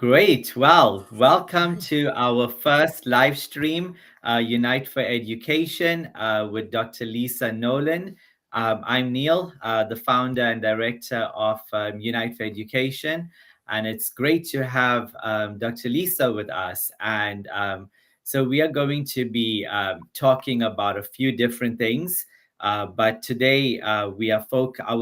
Great. Well, welcome to our first live stream, Unite for Education, with Dr. Lisa Nolland. I'm Neil, the founder and director of Unite for Education, and it's great to have Dr. Lisa with us. And so we are going to be talking about a few different things, but today our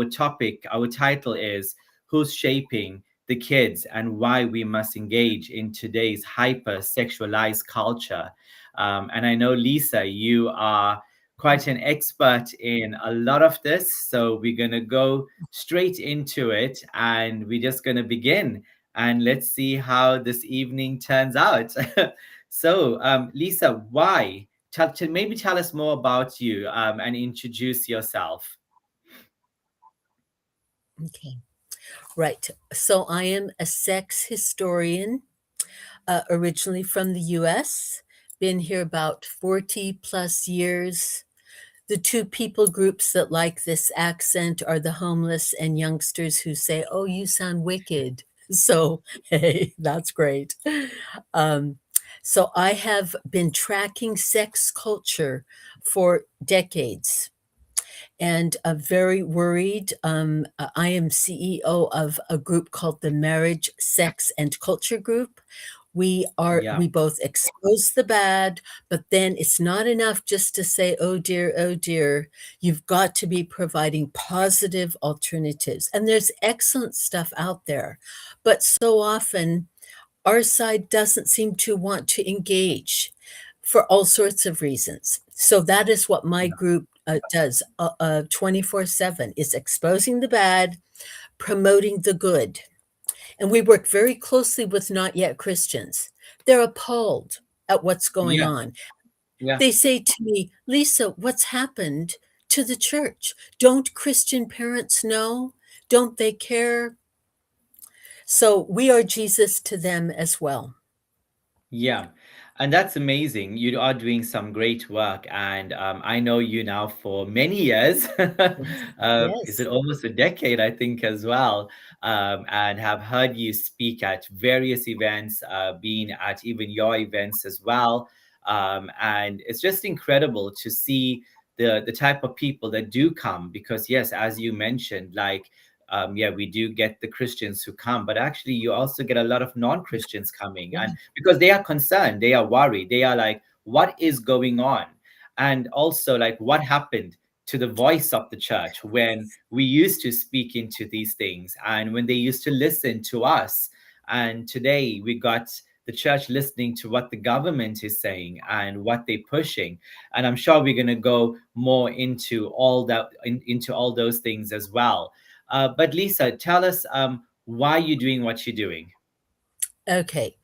title is Who's Shaping the Kids and Why We Must Engage in Today's Hyper-Sexualized Culture. And I know, Lisa, you are quite an expert in a lot of this. So we're going to go straight into it and we're just going to begin. And let's see how this evening turns out. So, Lisa, why? Maybe tell us more about you and introduce yourself. Okay, right. So I am a sex historian, originally from the US, been here about 40 plus years. The two people groups that like this accent are the homeless and youngsters who say, "Oh, you sound wicked." So, hey, that's great. Um, so I have been tracking sex culture for decades and very worried. I am CEO of a group called the Marriage, Sex, and Culture Group. Yeah. We both expose the bad, but then it's not enough just to say, oh dear, oh dear. You've got to be providing positive alternatives. And there's excellent stuff out there. But so often, our side doesn't seem to want to engage for all sorts of reasons. So that is what my group does 24/7 is exposing the bad, promoting the good. And we work very closely with not yet Christians. They're appalled at what's going Yeah. on. Yeah. They say to me, Lisa, what's happened to the church? Don't Christian parents know? Don't they care? So we are Jesus to them as well. Yeah, and that's amazing. You are doing some great work, and I know you now for many years. Yes. Is Yes. it almost a decade, I think, as well? And have heard you speak at various events, been at even your events as well. And it's just incredible to see the type of people that do come, because yes, as you mentioned, like yeah, we do get the Christians who come, but actually you also get a lot of non-Christians coming, Yeah. and because they are concerned, they are worried, they are like, what is going on? And also, like, what happened to the voice of the church when we used to speak into these things and when they used to listen to us? And today we got the church listening to what the government is saying and what they're pushing. And I'm sure we're going to go more into all that, into all those things as well. But Lisa, tell us why you're doing what you're doing. Okay.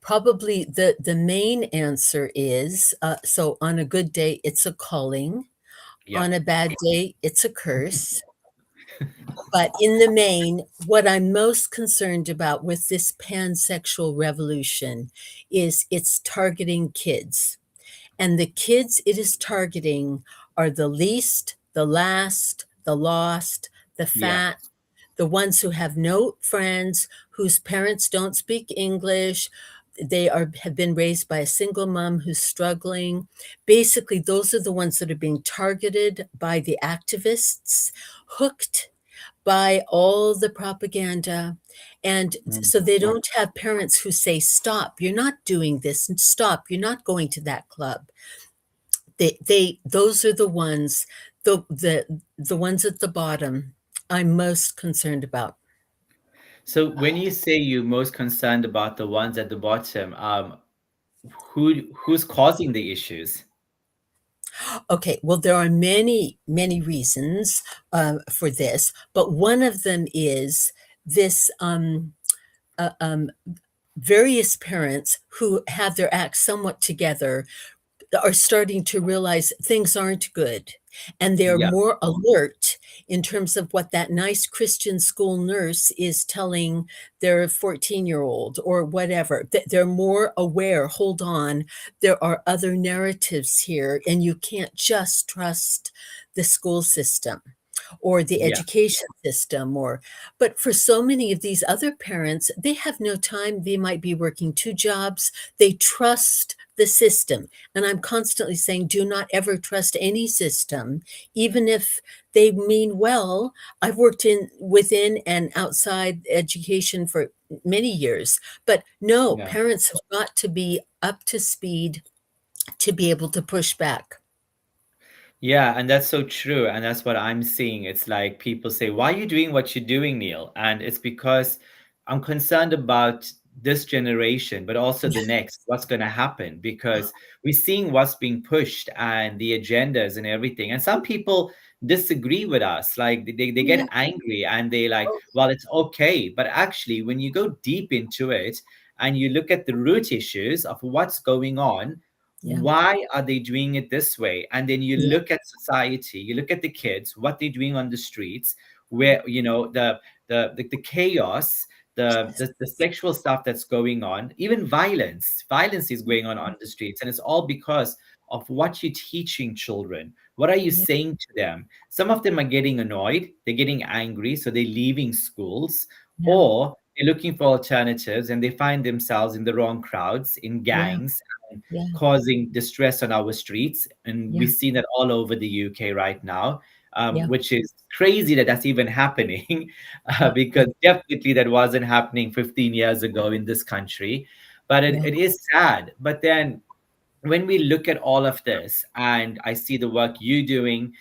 Probably the main answer is so on a good day, it's a calling. Yeah. On a bad day, it's a curse. But in the main, what I'm most concerned about with this pansexual revolution is it's targeting kids. And the kids it is targeting are the least, the last, the lost, the Yeah. fat, the ones who have no friends, whose parents don't speak English. Have been raised by a single mom who's struggling. Basically, those are the ones that are being targeted by the activists, hooked by all the propaganda. And Mm. so they don't have parents who say, stop, you're not doing this, and stop, you're not going to that club. Those are the ones, the ones at the bottom I'm most concerned about. So when you say you're most concerned about the ones at the bottom, who's causing the issues? Okay, well, there are many, many reasons for this, but one of them is this uh, um, various parents who have their acts somewhat together are starting to realize things aren't good. And they're Yeah. more alert in terms of what that nice Christian school nurse is telling their 14-year-old or whatever. They're more aware. Hold on, there are other narratives here, and you can't just trust the school system. or the Yeah. education system, or but for so many of these other parents, they have no time. They might be working two jobs. They trust the system. And I'm constantly saying, do not ever trust any system, even if they mean well. I've worked in within and outside education for many years, but no, Yeah. parents have got to be up to speed to be able to push back. Yeah, and that's so true. And that's what I'm seeing. It's like people say, why are you doing what you're doing, Neil? And it's because I'm concerned about this generation, but also the next, what's going to happen, because we're seeing what's being pushed and the agendas and everything. And some people disagree with us. Like they Yeah. get angry and they like, well, it's okay. But actually, when you go deep into it and you look at the root issues of what's going on, Yeah. why are they doing it this way? And then you Yeah. look at society, you look at the kids, what they're doing on the streets, where the chaos, the sexual stuff that's going on, even violence is going on the streets, and it's all because of what you're teaching children. What are you Yeah. saying to them? Some of them are getting annoyed, they're getting angry, so they're leaving schools, Yeah. or they're looking for alternatives and they find themselves in the wrong crowds, in Yeah. gangs, Yeah. causing distress on our streets. And we Yeah. see that all over the UK right now, Yeah. which is crazy that that's even happening, Yeah. because definitely that wasn't happening 15 years ago in this country. But Yeah. it is sad. But then when we look at all of this, and I see the work you doing,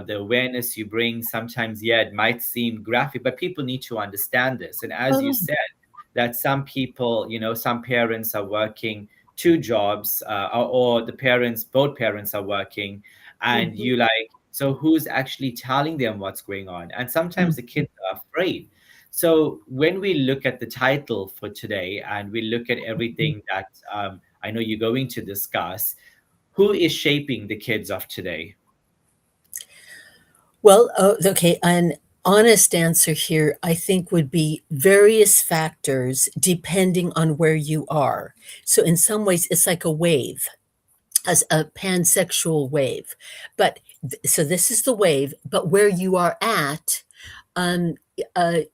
the awareness you bring, sometimes, yeah, it might seem graphic, but people need to understand this. And as you Totally. said, that some people, some parents are working two jobs, or the parents, both parents are working, and Mhm. you like, so who's actually telling them what's going on? And sometimes the Mhm. kids are afraid. So when we look at the title for today and we look at everything that I know you're going to discuss, who is shaping the kids of today? Well, okay, an honest answer here, I think, would be various factors depending on where you are. So in some ways, it's like a wave, as a pansexual wave. But so this is the wave, but where you are at um,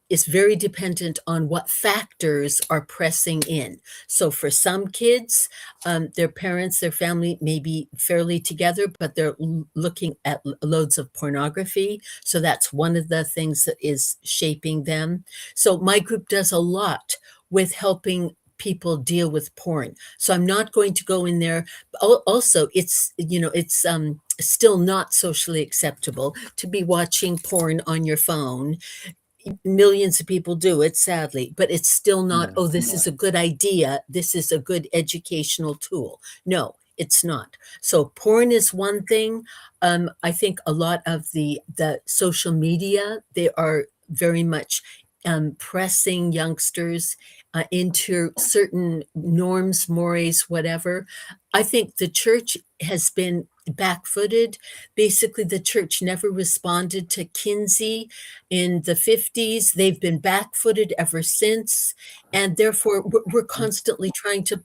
is very dependent on what factors are pressing in. So for some kids, their parents, their family may be fairly together, but they're looking at loads of pornography. So that's one of the things that is shaping them. So my group does a lot with helping people deal with porn. So I'm not going to go in there. Also, it's still not socially acceptable to be watching porn on your phone. Millions of people do it, sadly, but it's still not, Yeah. oh, this is a good idea. This is a good educational tool. No, it's not. So porn is one thing. I think a lot of the social media, they are very much pressing youngsters into certain norms, mores, whatever. I think the church has been back-footed. Basically, the church never responded to Kinsey in the 50s. They've been back-footed ever since, and therefore we're constantly trying to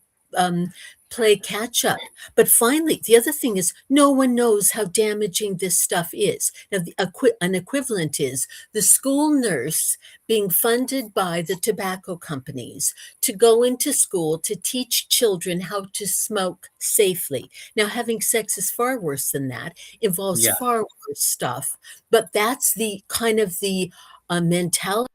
play catch up. But finally, the other thing is no one knows how damaging this stuff is. Now, an equivalent is the school nurse being funded by the tobacco companies to go into school to teach children how to smoke safely. Now, having sex is far worse than that, involves Yeah. far worse stuff, but that's the kind of the mentality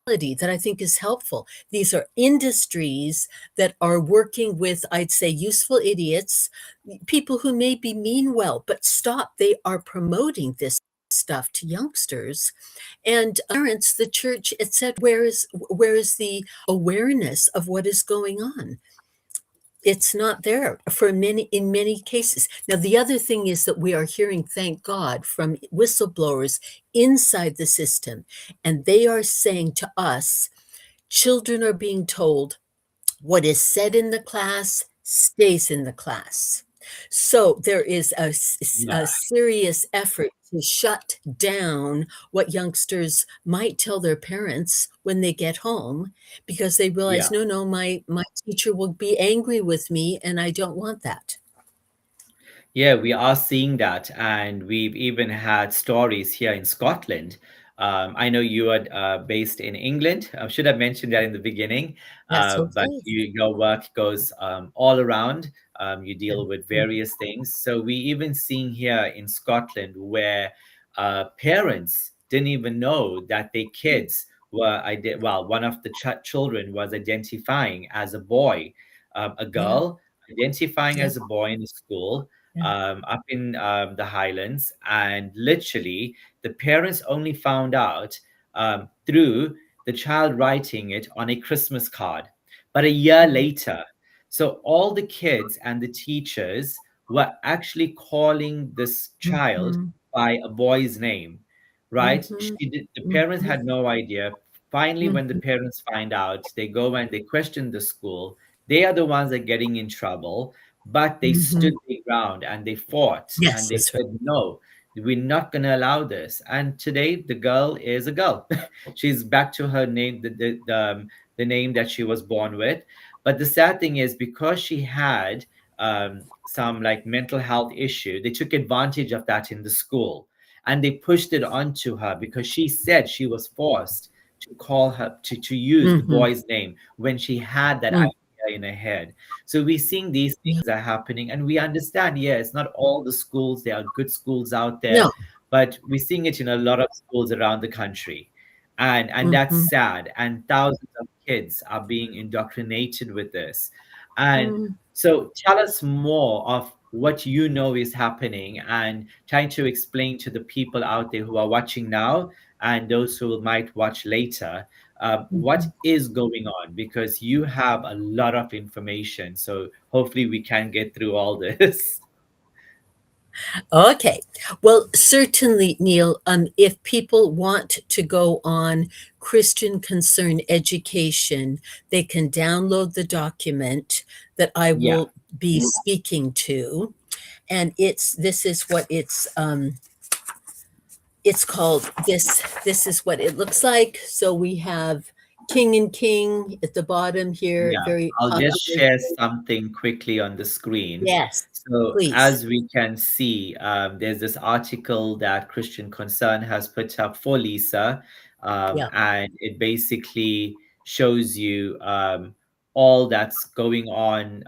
that I think is helpful. These are industries that are working with, I'd say, useful idiots, people who maybe mean well, but stop. They are promoting this stuff to youngsters and parents, the church, etc. Where is the awareness of what is going on? It's not there for many in many cases. Now, the other thing is that we are hearing, thank God, from whistleblowers inside the system, and they are saying to us, children are being told what is said in the class stays in the class. So there is Yeah. a serious effort to shut down what youngsters might tell their parents when they get home because they realize, Yeah. no, my teacher will be angry with me and I don't want that. Yeah, we are seeing that, and we've even had stories here in Scotland. I know you are based in England. I should have mentioned that in the beginning, That's but okay. your work goes all around. You deal with Mhm. various things. So we even seeing here in Scotland where parents didn't even know that their kids were, well, one of the children was identifying as a boy, a Yeah, girl identifying yeah, as a boy in the school yeah. up in the Highlands, and literally the parents only found out through the child writing it on a Christmas card, but a year Mhm, later. So all the kids and the teachers were actually calling this child mhm, by a boy's name, right? mhm, The parents mhm, had no idea. Finally, when the mhm, parents find out, they go and they question the school. They are the ones that are getting in trouble, but they mhm. stood their ground and they fought and Yes, they that's right. said, no, we're not going to allow this. And today, the girl is a girl. She's back to her name, the name that she was born with. But the sad thing is, because she had some like mental health issue, they took advantage of that in the school and they pushed it onto her because she said she was forced to call her to use the Mhm, boy's name when she had that mm, idea in her head. So we're seeing these yeah. things are happening, and we understand, yeah, it's not all the schools, there are good schools out there, No. but we're seeing it in a lot of schools around the country. And that's Mhm, sad. And thousands of kids are being indoctrinated with this. And mm. so tell us more of what you know is happening and trying to explain to the people out there who are watching now and those who might watch later what Mhm. is going on, because you have a lot of information. So hopefully we can get through all this. Okay. Well, certainly, Neil, if people want to go on Christian Concern Education, they can download the document that I Yeah, will be speaking to. And this is what it's called. This is what it looks like. So we have King and King at the bottom here, yeah. very I'll just popular. share something quickly on the screen. Yes, So, please. as we can see, there's this article that Christian Concern has put up for Lisa, Yeah. and it basically shows you all that's going on.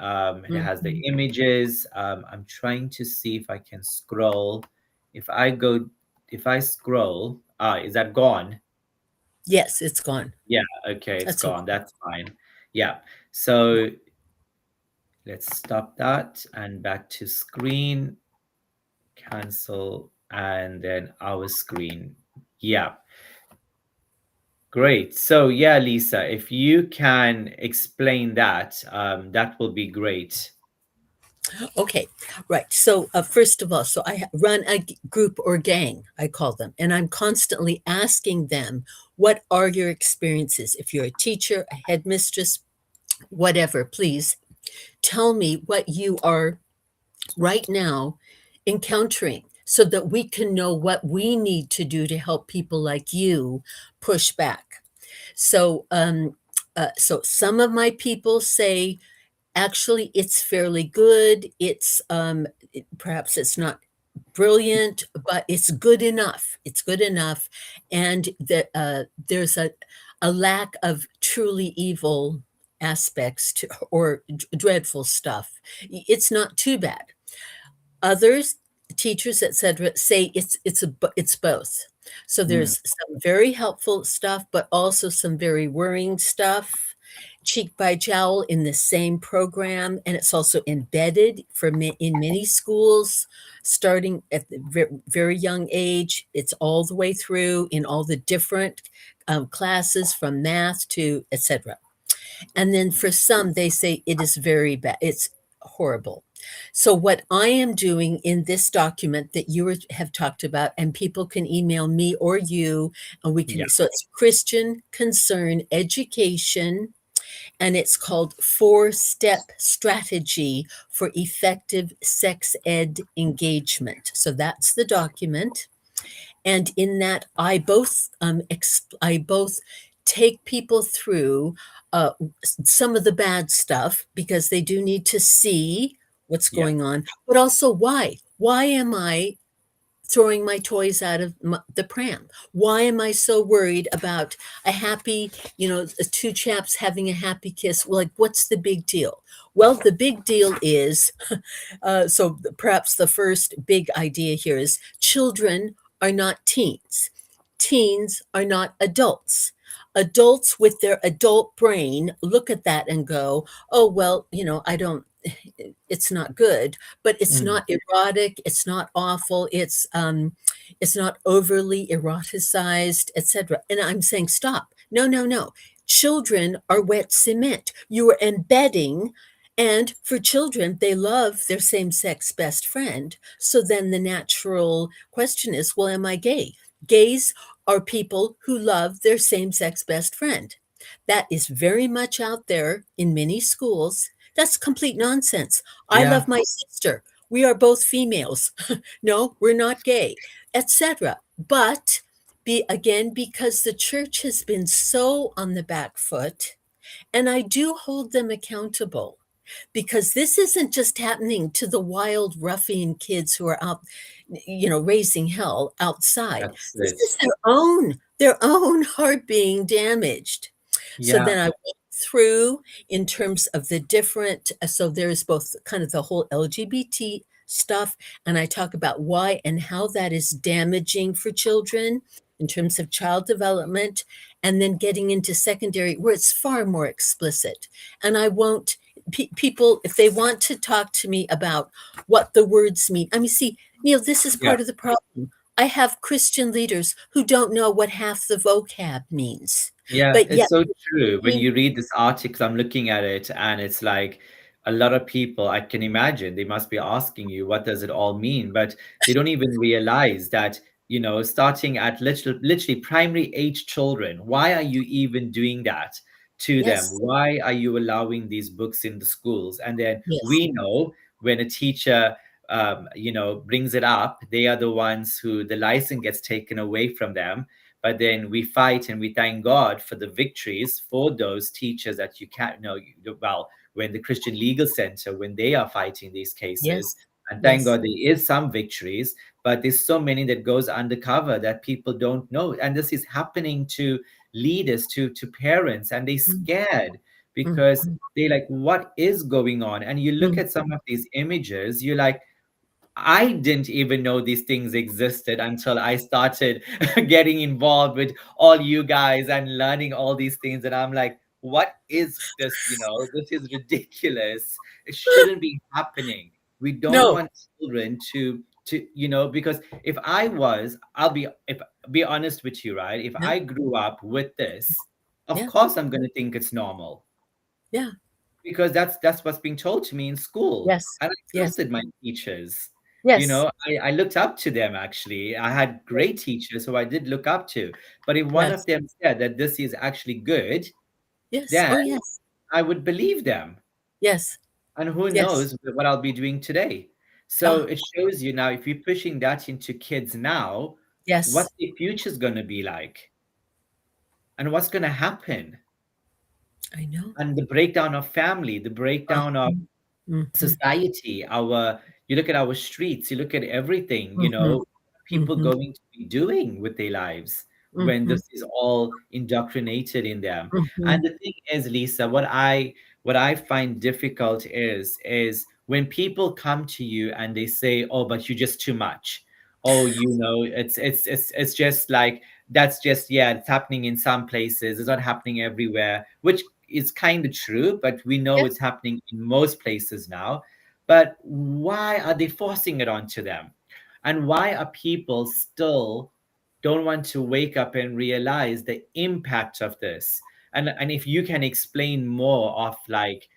It has the Mhm. images. I'm trying to see if I can scroll. If I go, if I scroll, is that gone? Yes, it's gone. Yeah, okay, it's That's gone. okay. That's fine. Yeah. So let's stop that and back to screen, cancel, and then our screen. Yeah, great. So yeah, Lisa, if you can explain that, that will be great. Okay, right. So, first of all, so I run a group or gang, I call them, and I'm constantly asking them, what are your experiences? If you're a teacher, a headmistress, whatever, please tell me what you are right now encountering so that we can know what we need to do to help people like you push back. So, so some of my people say, actually, it's fairly good. Perhaps it's not brilliant, but it's good enough. It's good enough, and that there's a lack of truly evil aspects to, or dreadful stuff. It's not too bad. Others, teachers, etc., say it's both. So Mm, there's some very helpful stuff, but also some very worrying stuff. Cheek by jowl in the same program, and it's also embedded in many schools, starting at the very young age. It's all the way through in all the different classes, from math to etc. And then for some, they say it is very bad. It's horrible. So, what I am doing in this document that you have talked about, and people can email me or you, and we yeah, can, so it's Christian Concern Education, and it's called 4-Step Strategy for Effective Sex Ed Engagement. So, that's the document. And in that, I both take people through some of the bad stuff, because they do need to see what's Yeah. going on, but also why. Why am I throwing my toys out of the pram? Why am I so worried about a happy, two chaps having a happy kiss? Well, like, what's the big deal? Well, the big deal is so perhaps the first big idea here is children are not teens. Teens are not adults. Adults with their adult brain look at that and go, oh, well, I don't, it's not good, but it's Mm. not erotic, it's not awful, it's not overly eroticized, etc. And I'm saying stop. No, no, no. Children are wet cement. You are embedding, and for children, they love their same-sex best friend. So then the natural question is, well, am I gay? Gays are people who love their same-sex best friend. That is very much out there in many schools. That's complete nonsense. I love Yeah. my sister. We are both females. No, we're not gay, etc. But be again, because the church has been so on the back foot, and I do hold them accountable, because this isn't just happening to the wild ruffian kids who are out, raising hell outside. That's This it. is their own heart being damaged. So Yeah. then I went through in terms of the different, so there's both kind of the whole LGBT stuff, and I talk about why and how that is damaging for children in terms of child development, and then getting into secondary where it's far more explicit. And I won't, people, if they want to talk to me about what the words mean, I mean, see, Neil, this is Yeah. part of the problem. I have Christian leaders who don't know what half the vocab means, Yeah, but it's yet, so true. When mean, you read this article, I'm looking at it and it's like a lot of people, I can imagine they must be asking you, what does it all mean? But they don't even realize that, starting at literally primary age children, why are you even doing that to them? yes, Why are you allowing these books in the schools? And then yes, we know when a teacher, brings it up, they are the ones who the license gets taken away from them, but then we fight and we thank God for the victories for those teachers that you can't know. Well, when the Christian Legal Center, when they are fighting these cases, yes, and thank yes, God there is some victories, but there's so many that goes undercover that people don't know. And this is happening to leaders, to parents, and they mm, scared mm, because mm, they like, what is going on? And you look mm, at some of these images, you're like, I didn't even know these things existed until I started getting involved with all you guys and learning all these things. And I'm like, what is this? This is ridiculous. It shouldn't be happening. We don't no, want children to because if I was, I'll be honest with you, right? If yeah, I grew up with this, of yeah, course I'm going to think it's normal yeah, because that's what's being told to me in school, yes, and I yes, trusted my teachers. yes, I looked up to them. Actually, I had great teachers who I did look up to, but if one of yes, them said that this is actually good, yes, then oh, yes, I would believe them, yes, and who yes, knows what I'll be doing today. So ah, it shows you now, if you're pushing that into kids now, yes, what's the future's going to be like, and what's going to happen, I know, and the breakdown of family, the ah, breakdown of mm-hmm, society, our you look at our streets, you look at everything, mm-hmm, people mm-hmm, going to be doing with their lives when mm-hmm, this is all indoctrinated in them. mm-hmm, And the thing is, Lisa, what I find difficult is when people come to you and they say, oh, but you're just too much. Oh, it's just like, that's just, yeah, it's happening in some places, it's not happening everywhere, which is kind of true, but we know yeah, it's happening in most places now. But why are they forcing it onto them? And why are people still don't want to wake up and realize the impact of this? And if you can explain more of like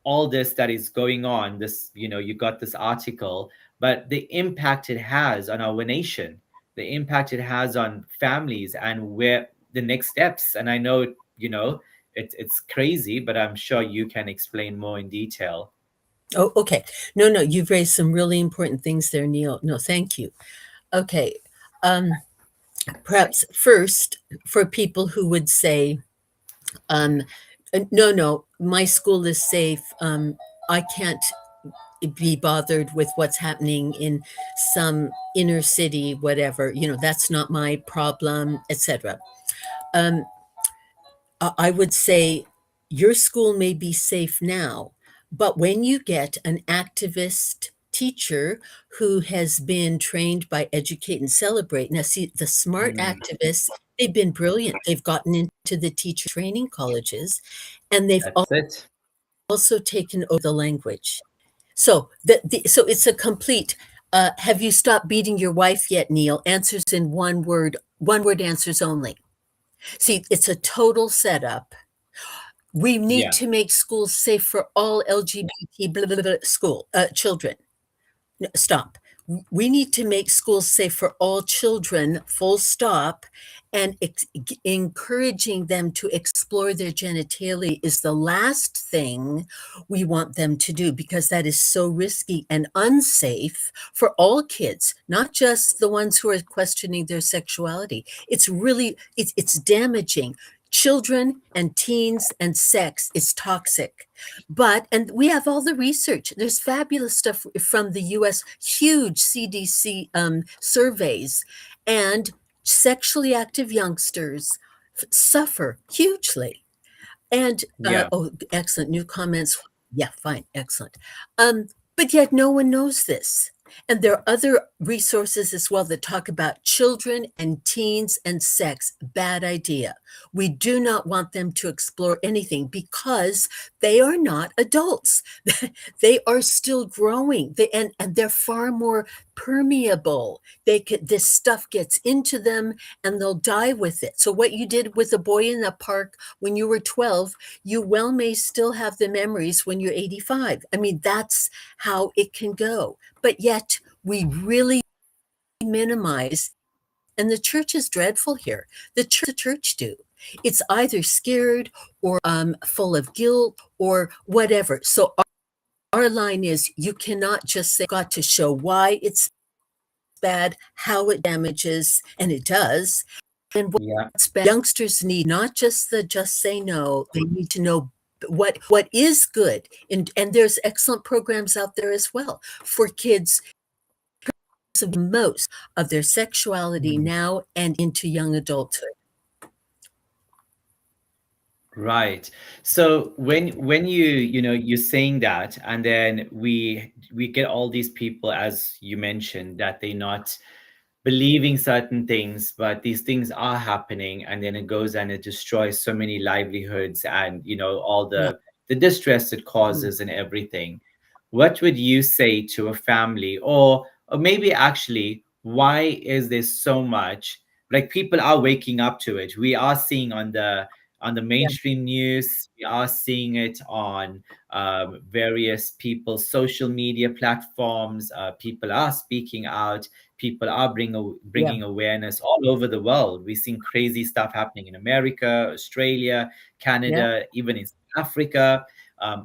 all this that is going on, this, you got this article, but the impact it has on our nation, the impact it has on families, and where the next steps. And I know, it's crazy, but I'm sure you can explain more in detail. oh, okay, no, no, you've raised some really important things there, Neil, no, thank you. Okay, um, perhaps first, for people who would say, no, no, my school is safe, I can't, be bothered with what's happening in some inner city, whatever, that's not my problem, etc. um, I would say your school may be safe now, but when you get an activist teacher who has been trained by Educate and Celebrate, now see, the smart Mm, activists, they've been brilliant. They've gotten into the teacher training colleges, and they've that's it. also taken over the language. So it's a complete. Have you stopped beating your wife yet, Neil? Answers in one word answers only. See, it's a total setup. We need Yeah, to make schools safe for all LGBT blah, blah, blah, school children. No, stop. We need to make schools safe for all children, full stop. And encouraging them to explore their genitalia is the last thing we want them to do, because that is so risky and unsafe for all kids, not just the ones who are questioning their sexuality. It's damaging. Children and teens and sex is toxic. And we have all the research. There's fabulous stuff from the US, huge CDC surveys, and sexually active youngsters suffer hugely. And yeah, excellent new comments. Yeah, fine, excellent. But yet no one knows this. And there are other resources as well that talk about children and teens and sex. Bad idea. We do not want them to explore anything because they are not adults. They are still growing. And they're far more permeable. This stuff gets into them and they'll die with it. So what you did with a boy in the park when you were 12, you well may still have the memories when you're 85. I mean, that's how it can go. But yet we really minimize, and the church is dreadful here. The church do. It's either scared or full of guilt or whatever. So our line is, you cannot just say, got to show why it's bad, how it damages, and it does, and yeah. what's bad. Youngsters need not just the just say no, they need to know what is good. And there's excellent programs out there as well for kids of most of their sexuality Mm. now and into young adulthood. Right. So when you're saying that, and then we get all these people, as you mentioned, that they're not believing certain things, but these things are happening, and then it goes and it destroys so many livelihoods, and all Yeah. the distress it Mm. causes and everything. What would you say to a family, or maybe actually, why is there so much, like, people are waking up to it? We are seeing on the Yeah. mainstream news, we are seeing it on various people's social media platforms. People are speaking out. People are Yeah. bringing awareness all over the world. We're seeing crazy stuff happening in America, Australia, Yeah. Canada, even in Africa.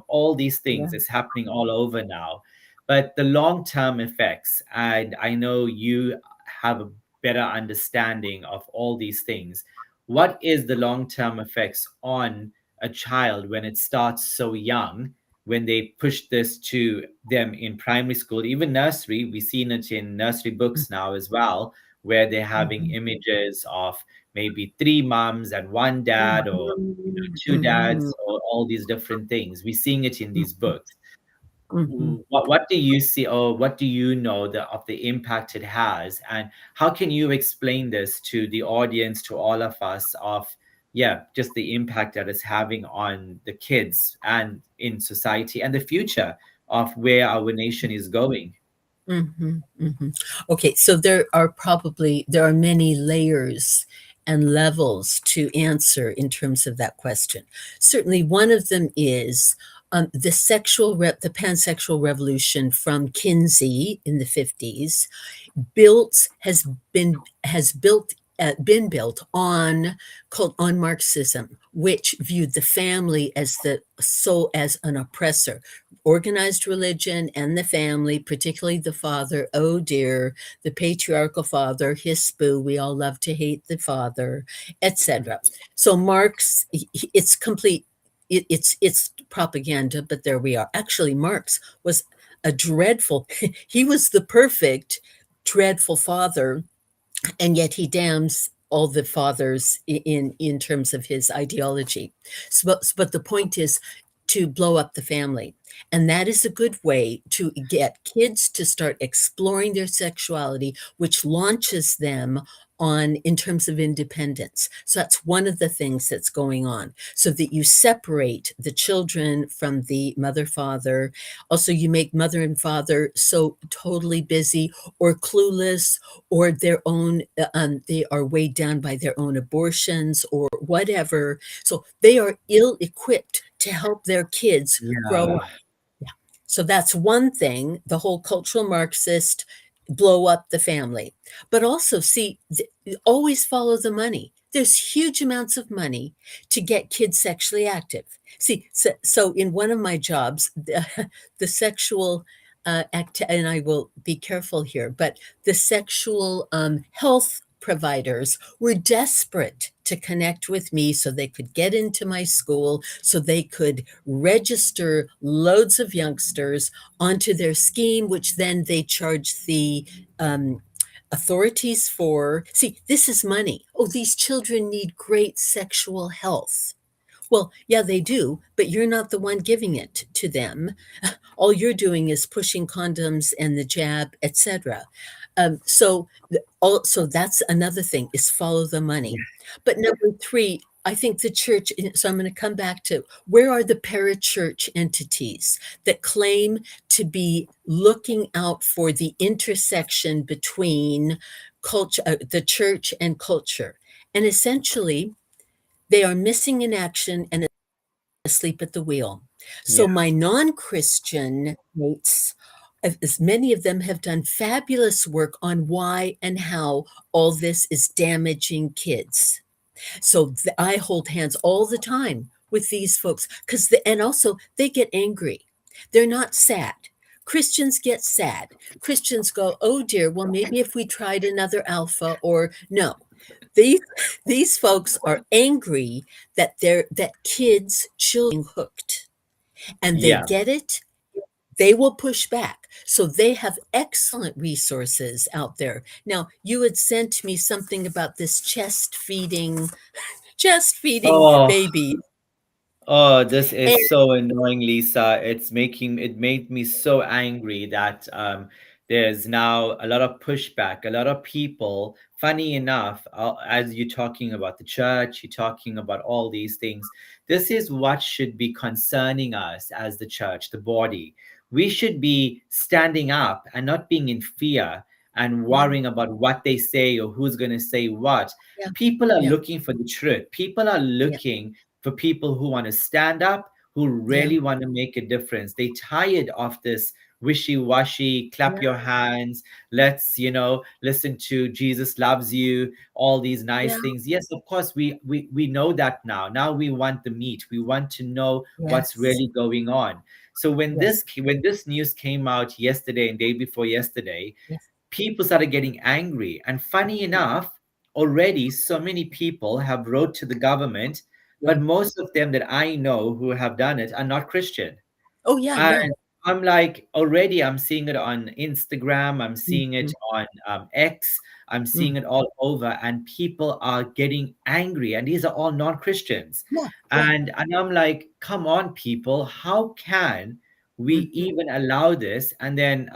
All these Yeah. things is happening all over now. But the long-term effects, and I know you have a better understanding of all these things. What is the long-term effects on a child when it starts so young, when they push this to them in primary school, even nursery? We've seen it in nursery books now as well, where they're having Mhm. images of maybe three moms and one dad, or Mhm. two Mhm. dads, or all these different things. We're seeing it in these Mhm. books. Mhm. What do you see, or what do you know of the impact it has, and how can you explain this to the audience, to all of us, of, yeah, just the impact that it's having on the kids and in society and the future of where our nation is going? Mhm, mhm. Okay, so there are many layers and levels to answer in terms of that question. Certainly, one of them is the pansexual revolution from Kinsey in the 50s built has built been built on called on Marxism, which viewed the family as the soul, as an oppressor. Organized religion and the family, particularly the father, oh dear, the patriarchal father, his boo, we all love to hate the father, etc. So Marx, it's complete. It's propaganda, but there we are. Actually, Marx was a dreadful, he was the perfect, dreadful father, and yet he damns all the fathers in terms of his ideology. But the point is to blow up the family. And that is a good way to get kids to start exploring their sexuality, which launches them on in terms of independence. So that's one of the things that's going on, so that you separate the children from the mother, father. Also, you make mother and father so totally busy or clueless, or their own, they are weighed down by their own abortions or whatever. So they are ill equipped to help their kids grow Yeah. up. Yeah. So that's one thing, the whole cultural Marxist blow up the family. But also, see, always follow the money. There's huge amounts of money to get kids sexually active. See, so in one of my jobs, the sexual and I will be careful here, but the sexual health providers were desperate to connect with me so they could get into my school, so they could register loads of youngsters onto their scheme, which then they charge the um, authorities for. See, this is money. Oh, these children need great sexual health. Well, yeah, they do, but you're not the one giving it to them. All you're doing is pushing condoms and the jab, etc. So that's another thing, is follow the money. But number three, I think the church. So I'm going to come back to, where are the parachurch entities that claim to be looking out for the intersection between culture, the church and culture, and essentially they are missing in action and asleep at the wheel. So Yeah. my non-Christian mates, as many of them have done fabulous work on why and how all this is damaging kids. So I hold hands all the time with these folks, because and also they get angry. They're not sad. Christians get sad. Christians go, oh dear, well, maybe if we tried another alpha, or no. These these folks are angry that kids, children, hooked, and they Yeah. get it. They will push back. So they have excellent resources out there. Now, you had sent me something about this chest feeding Oh, baby. oh, this And is so annoying, Lisa. It made me so angry that there's now a lot of pushback, a lot of people. Funny enough, as you're talking about the church, you're talking about all these things. This is what should be concerning us as the church, the body. We should be standing up and not being in fear and yeah, worrying about what they say or who's going to say what. yeah, People are yeah, looking for the truth. People are yeah, looking for people who want to stand up, who yeah, really want to make a difference. They tired of this wishy-washy, clap yeah, your hands, let's, listen to Jesus loves you, all these nice yeah, things. Yes, of course, we know that now. Now we want the meat. We want to know what's yes, really going on. So yes, when this news came out yesterday and day before yesterday, yes, people started getting angry. And funny enough, already so many people have wrote to the government, yeah. but most of them that I know who have done it are not Christian. Oh, yeah, no. And I'm like, already I'm seeing it on Instagram, I'm seeing it Mhm, on X, I'm mm. seeing it all over, and people are getting angry. And these are all non-Christians. Yeah, yeah. And I'm like, come on, people, how can we Mhm. even allow this? And then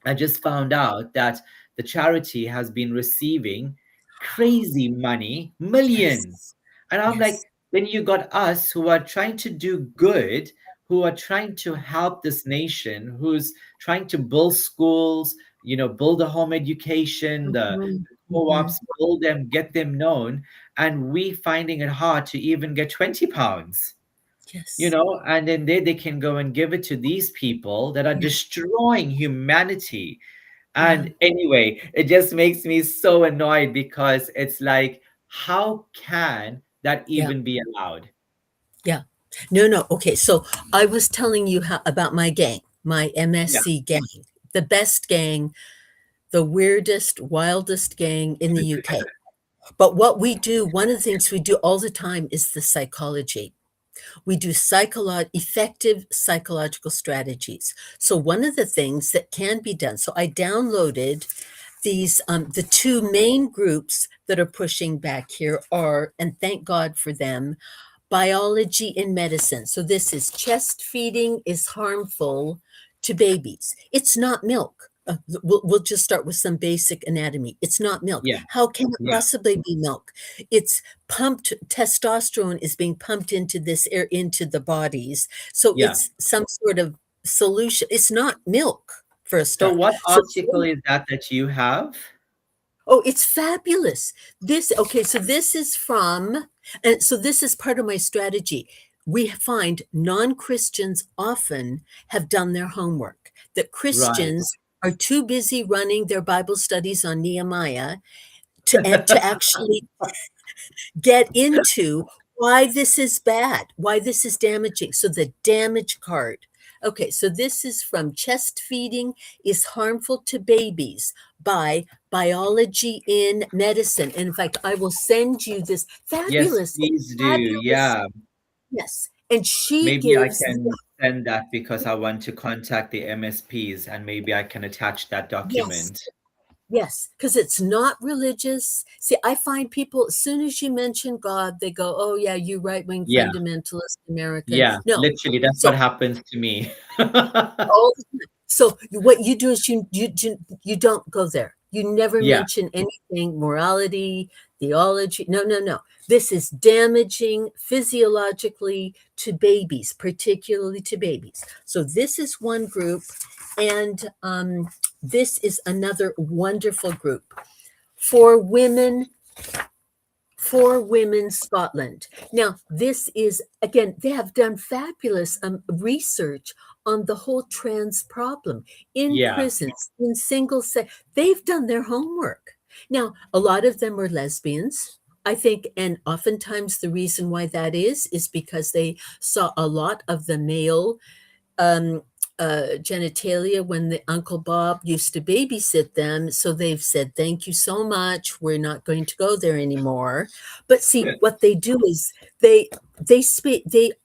I just found out that the charity has been receiving crazy money, Yes, millions. And I'm like, yes. then you got us who are trying to do good, who are trying to help this nation, who's trying to build schools, build the home education, the Mhm, mhm. co-ops, build them, get them known, and we finding it hard to even get 20 pounds, Yes. and then they can go and give it to these people that are Yeah, destroying humanity. yeah, And anyway, it just makes me so annoyed because it's like, how can that yeah, even be allowed? yeah. No, no. Okay, so I was telling you about my gang, my Yeah. MSC gang, the best gang, the weirdest, wildest gang in the UK. But what we do, one of the things we do all the time is the psychology. We do effective psychological strategies. So one of the things that can be done, so I downloaded these, the two main groups that are pushing back here are, and thank God for them, biology and medicine. So this is chest feeding is harmful to babies. It's not milk. We'll just start with some basic anatomy. It's not milk. Yeah. How can it Yeah. possibly be milk? It's pumped testosterone is being pumped into this air into the bodies. So Yeah. it's some sort of solution. It's not milk for a So start. what So article is that you have? oh, it's fabulous. This, okay, so this is from, and so this is part of my strategy. We find non-Christians often have done their homework, that Right. Christians are too busy running their Bible studies on Nehemiah to actually get into why this is bad, why this is damaging. So the damage card. Okay, so this is from Chest Feeding is Harmful to Babies by Biology in Medicine. And in fact, I will send you this Yes, fabulous, please do. fabulous, Yeah. yes. And she Maybe I gives, can send that because I want to contact the MSPs and maybe I can attach that yes, document. yes, because it's not religious. See, I find people, as soon as you mention God, they go, oh, yeah, you right wing Yeah. fundamentalist American. Yeah. No. Literally, that's what So happens to me. all the time. So what you do is you don't go there. You never Yeah. mention anything morality, theology. No, no, no. This is damaging physiologically to babies, particularly to babies. So this is one group, and this is another wonderful group for women for Women Scotland. Now, this is, again, they have done fabulous research on the whole trans problem in Yeah. prisons, in single sex. They've done their homework. Now, a lot of them are lesbians, I think, and oftentimes the reason why that is because they saw a lot of the male um, genitalia when the Uncle Bob used to babysit them. So they've said, thank you so much. We're not going to go there anymore. But see, what they do is they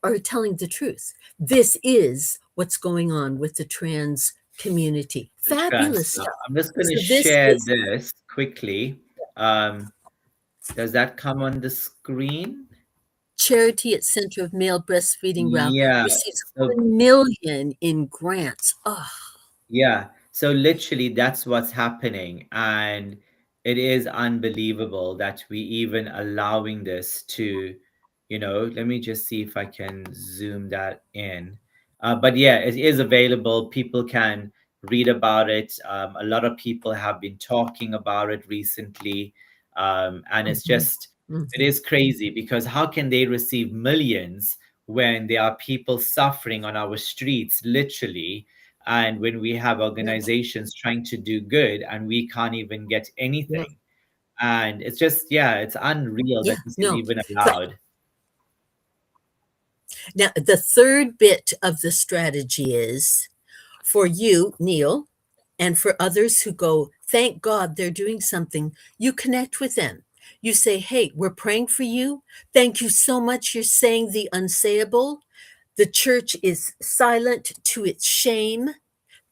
are telling the truth. This is what's going on with the trans community. The trans Fabulous stuff. stuff. I'm just going to So this share is this quickly. Um, does that come on the screen? Charity at Center of Male Breastfeeding Route Yeah. receives So 1 million in grants. Oh, yeah. So literally that's what's happening. And it is unbelievable that we even allowing this to, let me just see if I can zoom that in. But yeah, it is available. People can read about it. A lot of people have been talking about it recently. And it's mhm, just, it mhm. is crazy because how can they receive millions when there are people suffering on our streets, literally? And when we have Yeah, organizations trying to do good and we can't even get yeah, anything. And it's just, yeah, it's unreal that yeah. this is No, even so allowed. now the third bit of the strategy is for you, Neil, and for others who go, thank God they're doing something, you connect with them. You say, hey, we're praying for you. Thank you so much. You're saying the unsayable. The church is silent to its shame.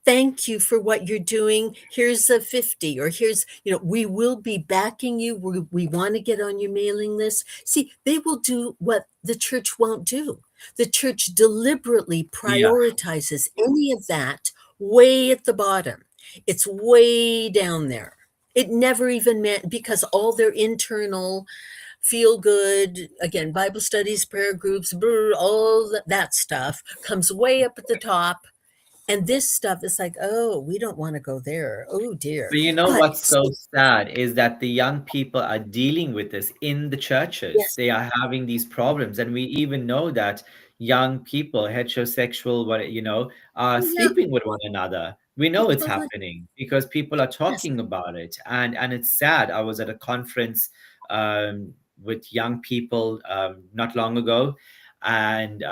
Thank you for what you're doing. Here's a 50, or here's, we will be backing you. We want to get on your mailing list. See, they will do what the church won't do. The church deliberately Yeah. prioritizes any of that way at the bottom. It's way down there. It never even meant, because all their internal feel good, again, Bible studies, prayer groups, all that stuff comes way up at the top, and this stuff is like, oh, we don't want to go there. Oh dear. But you know But what's so sad is that the young people are dealing with this in the churches. yes, They are having these problems, and we even know that young people, heterosexual, are oh yeah, sleeping with one another. We know it's absolutely. happening because people are Yes. talking about it, and it's sad. I was at a conference with young people not long ago, and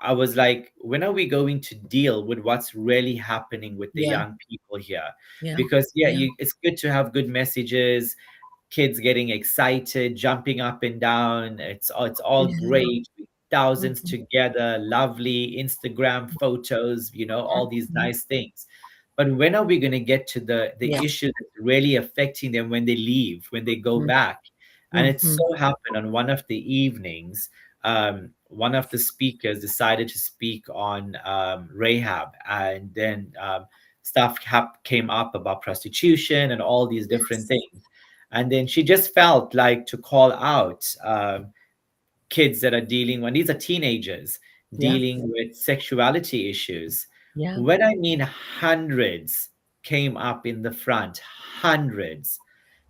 I was like, when are we going to deal with what's really happening with the Yeah, young people here? yeah, Because yeah, yeah, it's good to have good messages, kids getting excited, jumping up and down. It's all yeah, great. thousands Mhm. together, lovely Instagram photos, all these Mhm. nice things. But when are we going to get to the Yeah. issue that's really affecting them when they leave, when they go Mhm. back? And it Mhm. so happened on one of the evenings, one of the speakers decided to speak on Rahab, and then stuff came up about prostitution and all these different Yes. things. And then she just felt like to call out kids that are dealing, when these are teenagers Yeah. dealing with sexuality issues. Yeah. When I mean hundreds came up in the front, hundreds.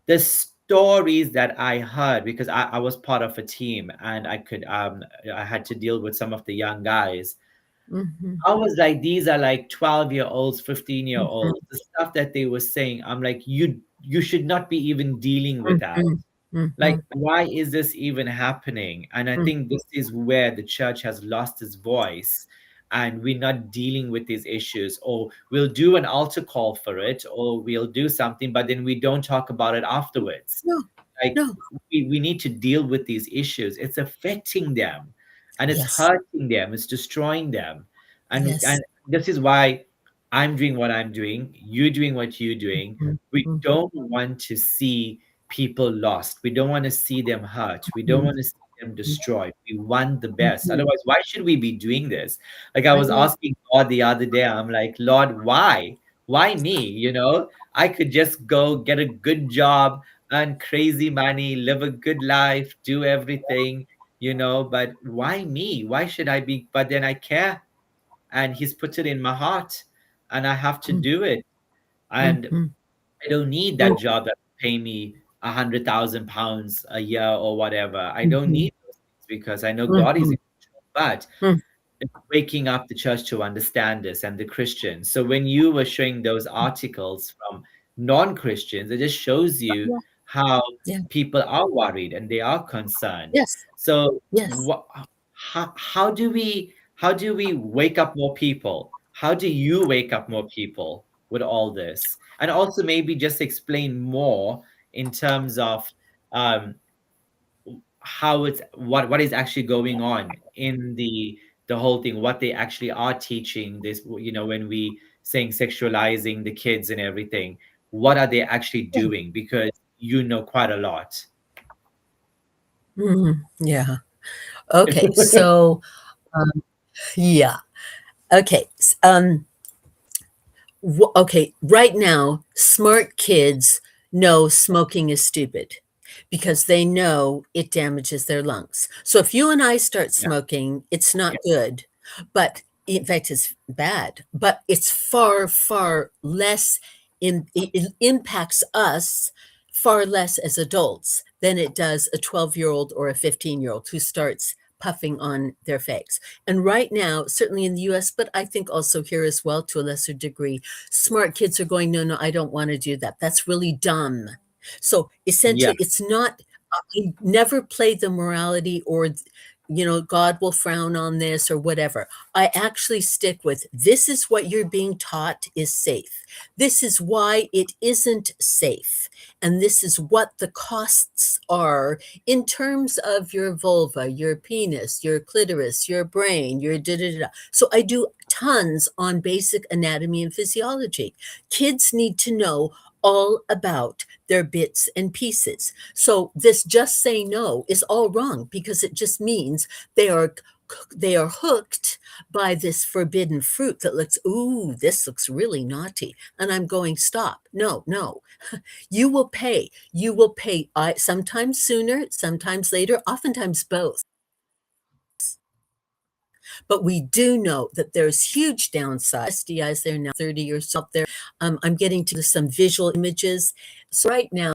The stories that I heard, because I was part of a team and I had to deal with some of the young guys. Mhm. I was like, these are like 12-year-olds, 15-year Mhm. olds. The stuff that they were saying, I'm like, you should not be even dealing with that. Mhm. Like, Mhm. why is this even happening? And I think Mhm. this is where the church has lost its voice, and we're not dealing with these issues. Or we'll do an altar call for it, or we'll do something, but then we don't talk about it afterwards. No. Like, No. we need to deal with these issues. It's affecting them, and it's Yes. hurting them, it's destroying them. And Yes. this is why I'm doing what I'm doing, you're doing what you're doing. Mhm. We Mhm. don't want to see people lost. We don't want to see them hurt. We don't Mhm. want to see them destroyed. We want the best. Mhm. Otherwise, why should we be doing this? Like, I I was know. asking God the other day, I'm like, Lord, why? Why me? I could just go get a good job, earn crazy money, live a good life, do everything, but why me? Why should I be? But then I care, and He's put it in my heart, and I have to Mm. do it. And Mhm. I don't need that Mm. job that pay me £100,000 a year or whatever. I don't Mhm. need those things because I know God is Mhm. in control. But Mm. it's waking up the church to understand this, and the Christians. So when you were showing those articles from non-Christians, it just shows you Yeah. how Yeah. people are worried and they are concerned. Yes. So Yes. how do we wake up more people? How do you wake up more people with all this? And also maybe just explain more in terms of um, how it's what is actually going on in the whole thing, what they actually are teaching this, when we saying sexualizing the kids and everything, what are they actually Yeah. doing? Because quite a lot. Mhm. Yeah. Okay. So, yeah. Okay. Okay, right now, smart kids know smoking is stupid because they know it damages their lungs. So if you and I start Yeah, smoking, it's not good, but in fact, it's bad, but it's far, far less, it impacts us far less as adults than it does a 12-year-old or a 15-year-old who starts puffing on their fags. And right now, certainly in the US, but I think also here as well to a lesser degree, smart kids are going, no, no, I don't want to do that. That's really dumb. So yeah, essentially, it's not, I never play the morality or, God will frown on this or whatever. I actually stick with this is what you're being taught is safe. This is why it isn't safe. And this is what the costs are in terms of your vulva, your penis, your clitoris, your brain, your da da da. So I do tons on basic anatomy and physiology. Kids need to know all about their bits and pieces. So this just say no is all wrong because it just means they are they are hooked by this forbidden fruit that looks, ooh, this looks really naughty. And I'm going, stop. No, no. You will pay. You will pay sometimes sooner, sometimes later, oftentimes both. But we do know that there's huge downside. STIs, they're now 30 or so up there. I'm getting to some visual images. So right now,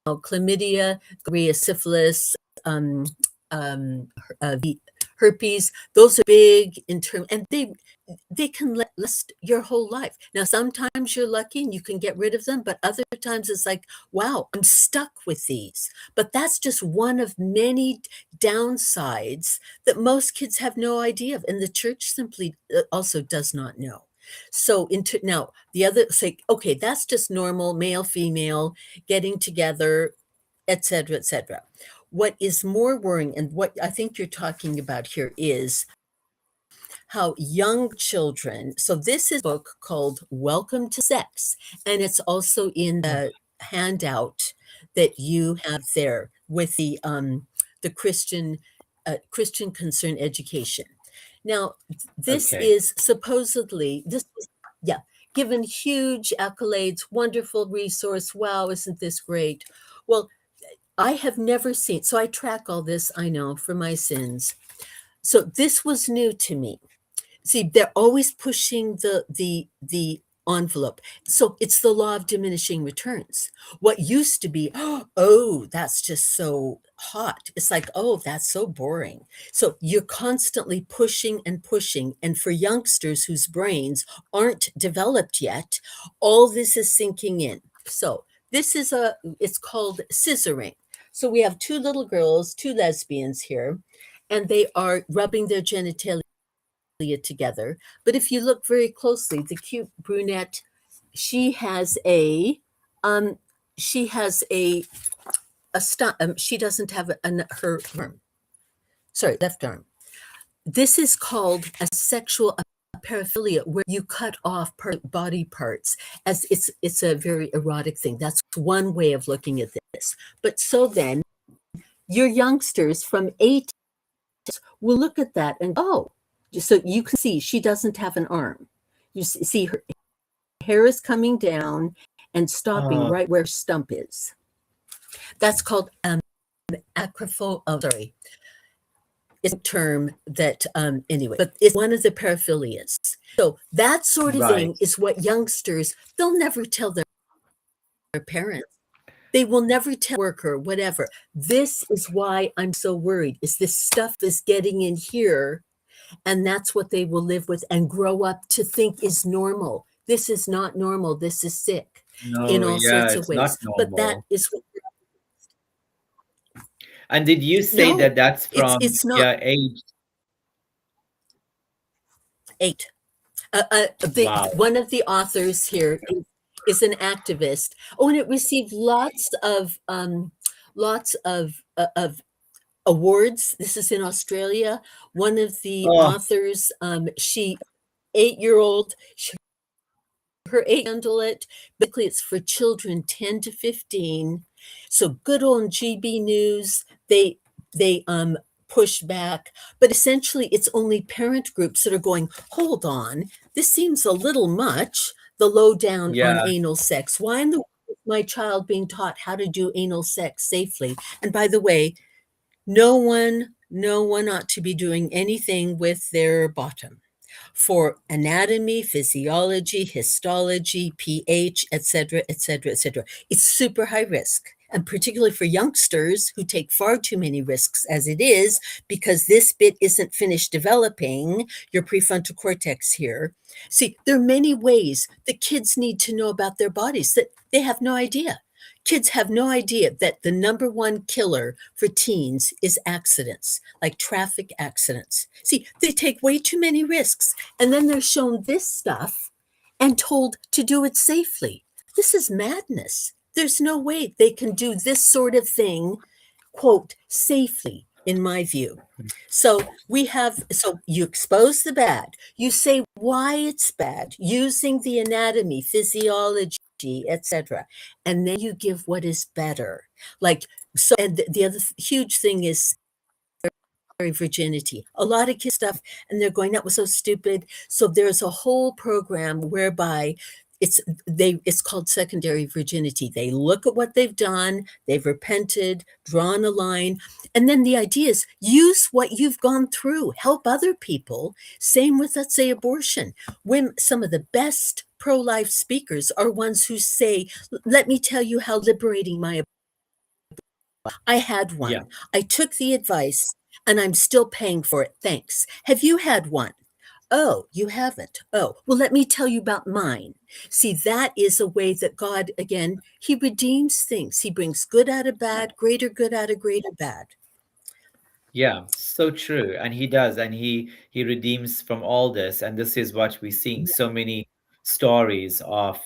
chlamydia, gonorrhea, syphilis, um, um, the herpes, those are big in terms, and they can last your whole life. Now, sometimes you're lucky and you can get rid of them, but other times it's like, wow, I'm stuck with these. But that's just one of many downsides that most kids have no idea of, and the church simply also does not know. So now the other say, okay, that's just normal male, female getting together, etc., etc. what is more worrying, and what I think you're talking about here, is how young children. So this is a book called Welcome to Sex, and it's also in the handout that you have there with the Christian Concern Education. Now, this Okay. is supposedly this is, yeah, given huge accolades, wonderful resource. Wow, isn't this great? Well, I have never seen, so I track all this, I know, for my sins. So this was new to me. See, they're always pushing the envelope. So it's the law of diminishing returns. What used to be, oh, that's just so hot. It's like, oh, that's so boring. So you're constantly pushing and pushing. And for youngsters whose brains aren't developed yet, all this is sinking in. So it's called scissoring. So we have two little girls, two lesbians here, and they are rubbing their genitalia together. But if you look very closely, the cute brunette, she has a um she has a stunt. She doesn't have her arm. Sorry, left arm. This is called a sexual paraphilia, where you cut off body parts, as it's a very erotic thing. That's one way of looking at this. But so then your youngsters from 8 will look at that and, oh, so you can see she doesn't have an arm. You see her hair is coming down and stopping Uh, right where stump is. That's called acrophobia. Oh, sorry, it's a term that anyway, but it's one of the paraphilias. So that sort of right. thing is what youngsters, they'll never tell their parents. They will never tell worker, whatever. This is why I'm so worried, is this stuff is getting in here, and that's what they will live with and grow up to think is normal. This is not normal. This is sick in No, all yeah, sorts of it's not ways. But that normal. is what, And did you say no, that that's from, it's not yeah, age? 8. Wow. One of the authors here is an activist. Oh, and it received lots of awards. This is in Australia. One of the Oh, authors, she 8-year-old, her age handle it. Basically, it's for children 10 to 15. So good old GB News, they push back, but essentially it's only parent groups that are going, hold on, this seems a little much. The lowdown on yeah. anal sex. Why in the world is my child being taught how to do anal sex safely? And by the way, no one ought to be doing anything with their bottom for anatomy, physiology, histology, pH, etc., etc., etc. It's super high risk. And particularly for youngsters who take far too many risks as it is, because this bit isn't finished developing, your prefrontal cortex here. See, there are many ways the kids need to know about their bodies that they have no idea. Kids have no idea that the number one killer for teens is accidents, like traffic accidents. See, they take way too many risks, and then they're shown this stuff and told to do it safely. This is madness. There's no way they can do this sort of thing, quote, safely, in my view. So you expose the bad, you say why it's bad, using the anatomy, physiology, etc., and then you give what is better. Like, so, and the other huge thing is virginity. A lot of kids stuff, and they're going, that was so stupid. So there's a whole program whereby it's called secondary virginity. They look at what they've done, they've repented, drawn a line, and then the idea is use what you've gone through, help other people. Same with, let's say, abortion. When some of the best pro-life speakers are ones who say, let me tell you how liberating my I had Yeah. one. I took the advice and I'm still paying for it. Thanks. Have you had one? Oh, you haven't. Oh, well, let me tell you about mine. See, that is a way that God, again, He redeems things. He brings good out of bad, greater good out of greater bad. Yeah, so true. And he does, and he redeems from all this. And this is what we're seeing. So many stories of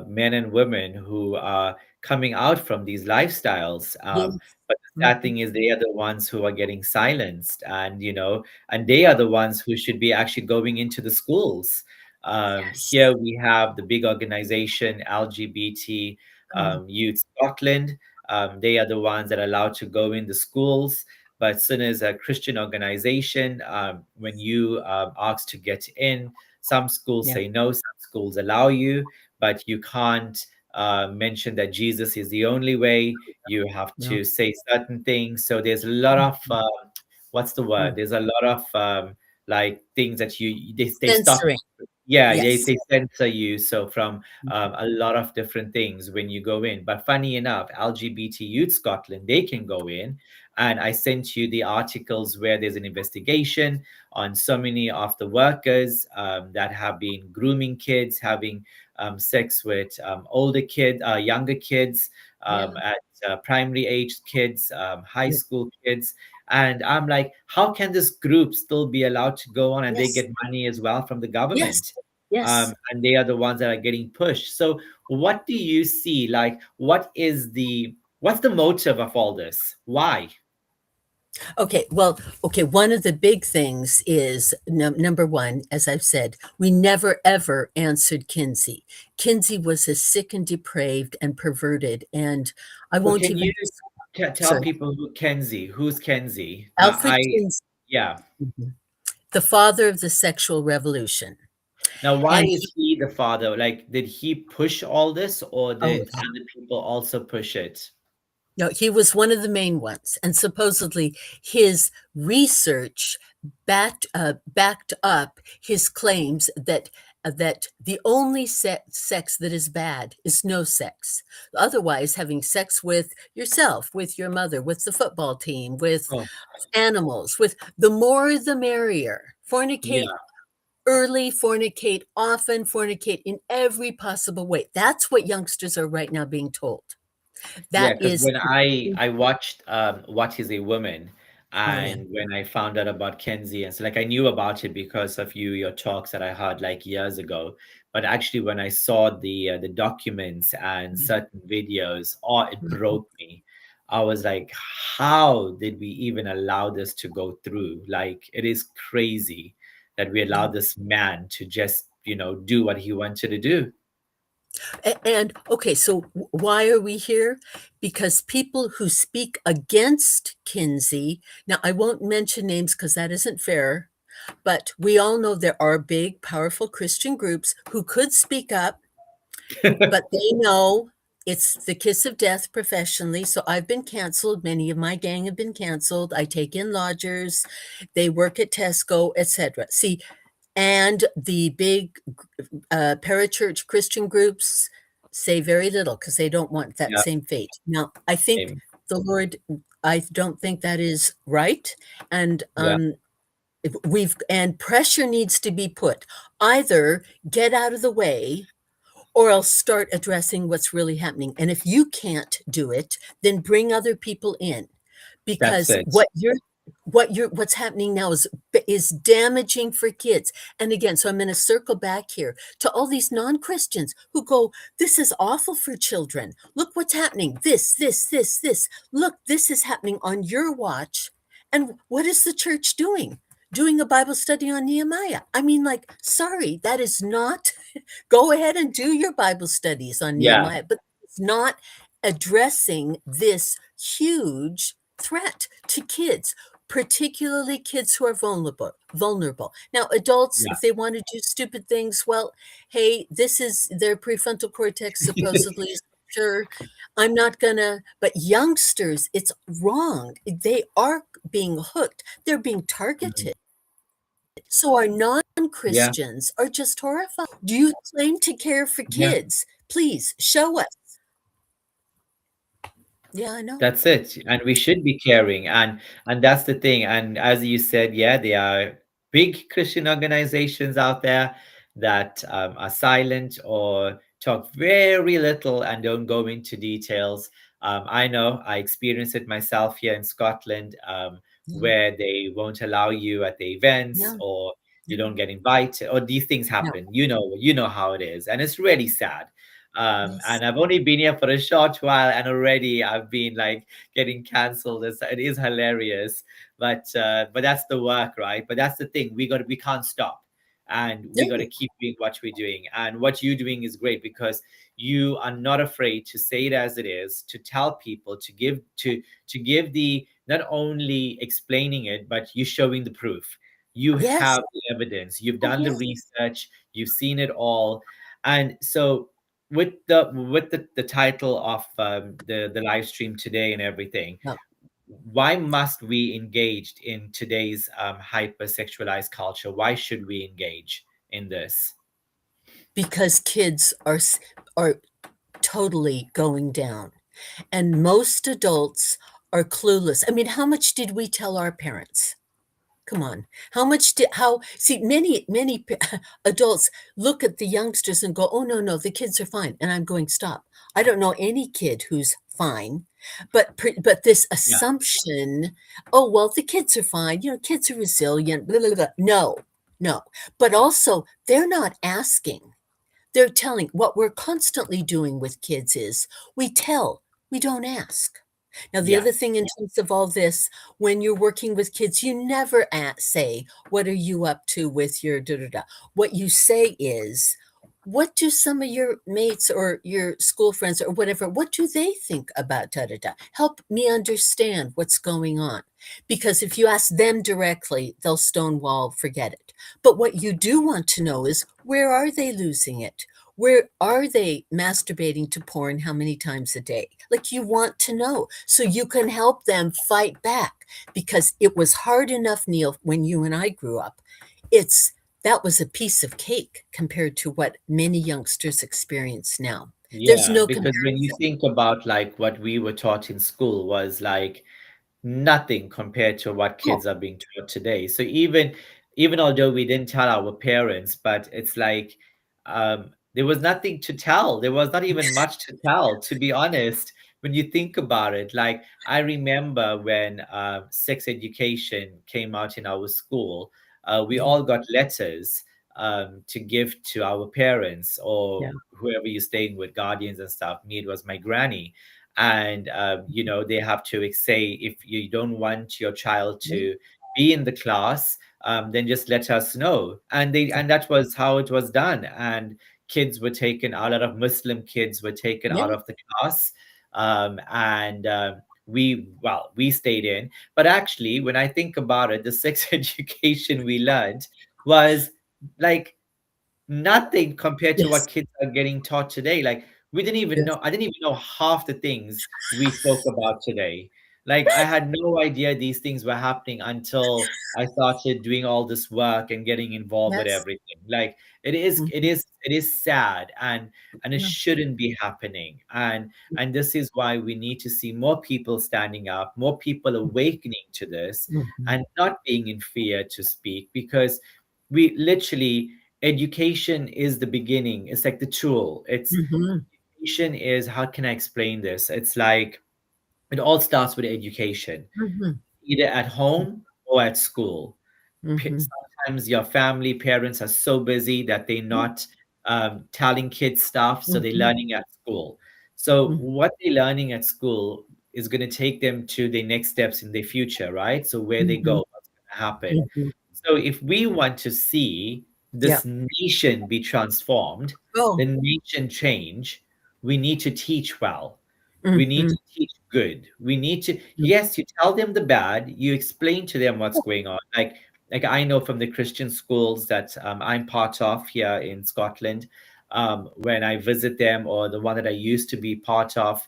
men and women who are coming out from these lifestyles. Yes. But the sad Mhm. thing is they are the ones who are getting silenced, and and they are the ones who should be actually going into the schools. Yes. Here we have the big organization LGBT Mm. Youth Scotland. They are the ones that are allowed to go in the schools. But as soon as a Christian organization, when you ask to get in, some schools Yeah. say no, some schools allow you, but you can't mention that Jesus is the only way. You have No. to say certain things. So there's a lot of Mhm. what's the word? Mm. There's a lot of like things that they stop. Censoring. Yeah, Yes. they censor you. So from Mhm. a lot of different things when you go in. But funny enough, LGBT Youth Scotland, they can go in. And I sent you the articles where there's an investigation on so many of the workers that have been grooming kids, having sex with younger kids, Yeah. at primary age kids, high Yeah. school kids. And I'm like, how can this group still be allowed to go on and they Yes. get money as well from the Yes. government? Yes. And they are the ones that are getting pushed. So, what do you see? Like, what's the motive of all this? Why? Okay, well, okay, one of the big things is number one, as I've said, we never ever answered Kinsey. Kinsey was as sick and depraved and perverted, and I So, won't can even, you tell sorry, people who's Kenzie? Now, Alfred Kinsey, yeah. mhm, the father of the sexual revolution. Now, why And is he the father? Like, did he push all this, or oh, did other people also push it? no, he was one of the main ones, and supposedly his research backed up his claims that the only sex that is bad is no sex. Otherwise, having sex with yourself, with your mother, with the football team, with Oh, animals, with the more the merrier. Fornicate yeah. early, fornicate often, fornicate in every possible way. That's what youngsters are right now being told. Yeah, That because is, when I watched What Is a Woman, oh yeah. and when I found out about Kenzie, and so like I knew about it because of your talks that I heard like years ago. But actually, when I saw the documents and certain videos, oh, it Mhm. broke me. I was like, how did we even allow this to go through? Like, it is crazy that we Yeah. allowed this man to just do what he wanted to do. And okay, so why are we here? Because people who speak against Kinsey, now I won't mention names because that isn't fair, but we all know there are big, powerful Christian groups who could speak up, but they know it's the kiss of death professionally. So I've been canceled. Many of my gang have been canceled. I take in lodgers, they work at Tesco, etc. See, and the big parachurch Christian groups say very little because they don't want that Yeah, same fate. Now, I think same. the Lord, I don't think that is right. And Yeah, and pressure needs to be put. Either get out of the way or else start addressing what's really happening. And if you can't do it, then bring other people in that's because it. what's happening now is damaging for kids. And again, so I'm going to circle back here to all these non-Christians who go, this is awful for children. Look what's happening. This. Look, this is happening on your watch. And what is the church doing? Doing a Bible study on Nehemiah. I mean, like, sorry, that is not, go ahead and do your Bible studies on Yeah. Nehemiah, but it's not addressing this huge threat to kids, particularly kids who are vulnerable. Now, adults, Yeah. if they want to do stupid things, well, hey, this is their prefrontal cortex supposedly is sure. I'm not gonna, but youngsters, it's wrong. They are being hooked, they're being Mhm. targeted. So our Yeah. non-Christians are just horrified. Do you claim to care for Yeah. kids? Please show us. Yeah, I know. That's it. And we should be caring. And that's the thing. And as you said, yeah, there are big Christian organizations out there that are silent or talk very little and don't go into details. I know I experienced it myself here in Scotland, Yeah, where they won't allow you at the events, yeah, or you yeah, don't get invited, or these things no, happen. You know how it is. And it's really sad. Yes. And I've only been here for a short while, and already I've been like getting cancelled. It is hilarious, but that's the work, right? But that's the thing. We can't stop, and we got to No. keep doing what we're doing. And what you're doing is great because you are not afraid to say it as it is, to tell people, to give the not only explaining it, but you showing the proof. You Yes. have the evidence. You've Oh, done the yeah. research. You've seen it all, and so with the title of the live stream today and everything, No. why must we engage in today's hyper-sexualized culture? Why should we engage in this? Because kids are totally going down, and most adults are clueless. I mean, how much did we tell our parents? Come on. How much did how see, many adults look at the youngsters and go, "Oh, no, no, the kids are fine." And I'm going, "Stop. I don't know any kid who's fine." But this Yeah, assumption, "Oh, well, the kids are fine. You know, kids are resilient." Blah, blah, blah. No, no. But also, they're not asking. They're telling. What we're constantly doing with kids is we tell, we don't ask. Now, the other yes, thing in terms of all this, when you're working with kids, you never say, "What are you up to with your da da da?" What you say is, "What do some of your mates or your school friends or whatever, what do they think about da da da? Help me understand what's going on." Because if you ask them directly, they'll stonewall, forget it. But what you do want to know is, where are they losing it? Where are they masturbating to porn how many times a day? Like, you want to know so you can help them fight back, because it was hard enough, Neil, when you and I grew up. It's that was a piece of cake compared to what many youngsters experience now. There's yeah. no Because when you comparison. think about like what we were taught in school was like nothing compared to what Oh, kids are being taught today. So even although we didn't tell our parents, but it's like there was nothing to tell. There was not even much to tell, to be honest. When you think about it, like I remember when sex education came out in our school, we yeah, all got letters to give to our parents or yeah, whoever you're staying with, guardians and stuff. Me, it was my granny, and they have to say if you don't want your child yeah, to be in the class, then just let us know. And that was how it was done. And kids were taken, a lot of Muslim kids were taken yeah, out of the class, and we stayed in. But actually, when I think about it, the sex education we learned was like nothing compared to what yes, kids are getting taught today. Like we didn't even yes, know, I didn't even know half the things we spoke about today. Like I had no idea these things were happening until I started doing all this work and getting involved with yes, everything. Like it is, it mhm, is, it is sad, and it yeah, shouldn't be happening. And this is why we need to see more people standing up, more people awakening to this, mhm, and not being in fear to speak, because we literally, education is the beginning. It's like the tool. It's mhm, education is, how can I explain this? It's like it all starts with education, mhm, either at home or at school. mhm, Sometimes your family parents are so busy that they're not telling kids stuff, so they're mhm, learning at school. So mhm, what they're learning at school is going to take them to the next steps in their future, right? So where they mhm, go, what's going to happen. mhm. So if we want to see Yeah. this nation be transformed, Oh, the nation change, we need to teach well. We need mhm, to teach good. We need to, mm. yes, you tell them the bad, you explain to them what's going on. Like I know from the Christian schools that I'm part of here in Scotland, when I visit them, or the one that I used to be part of,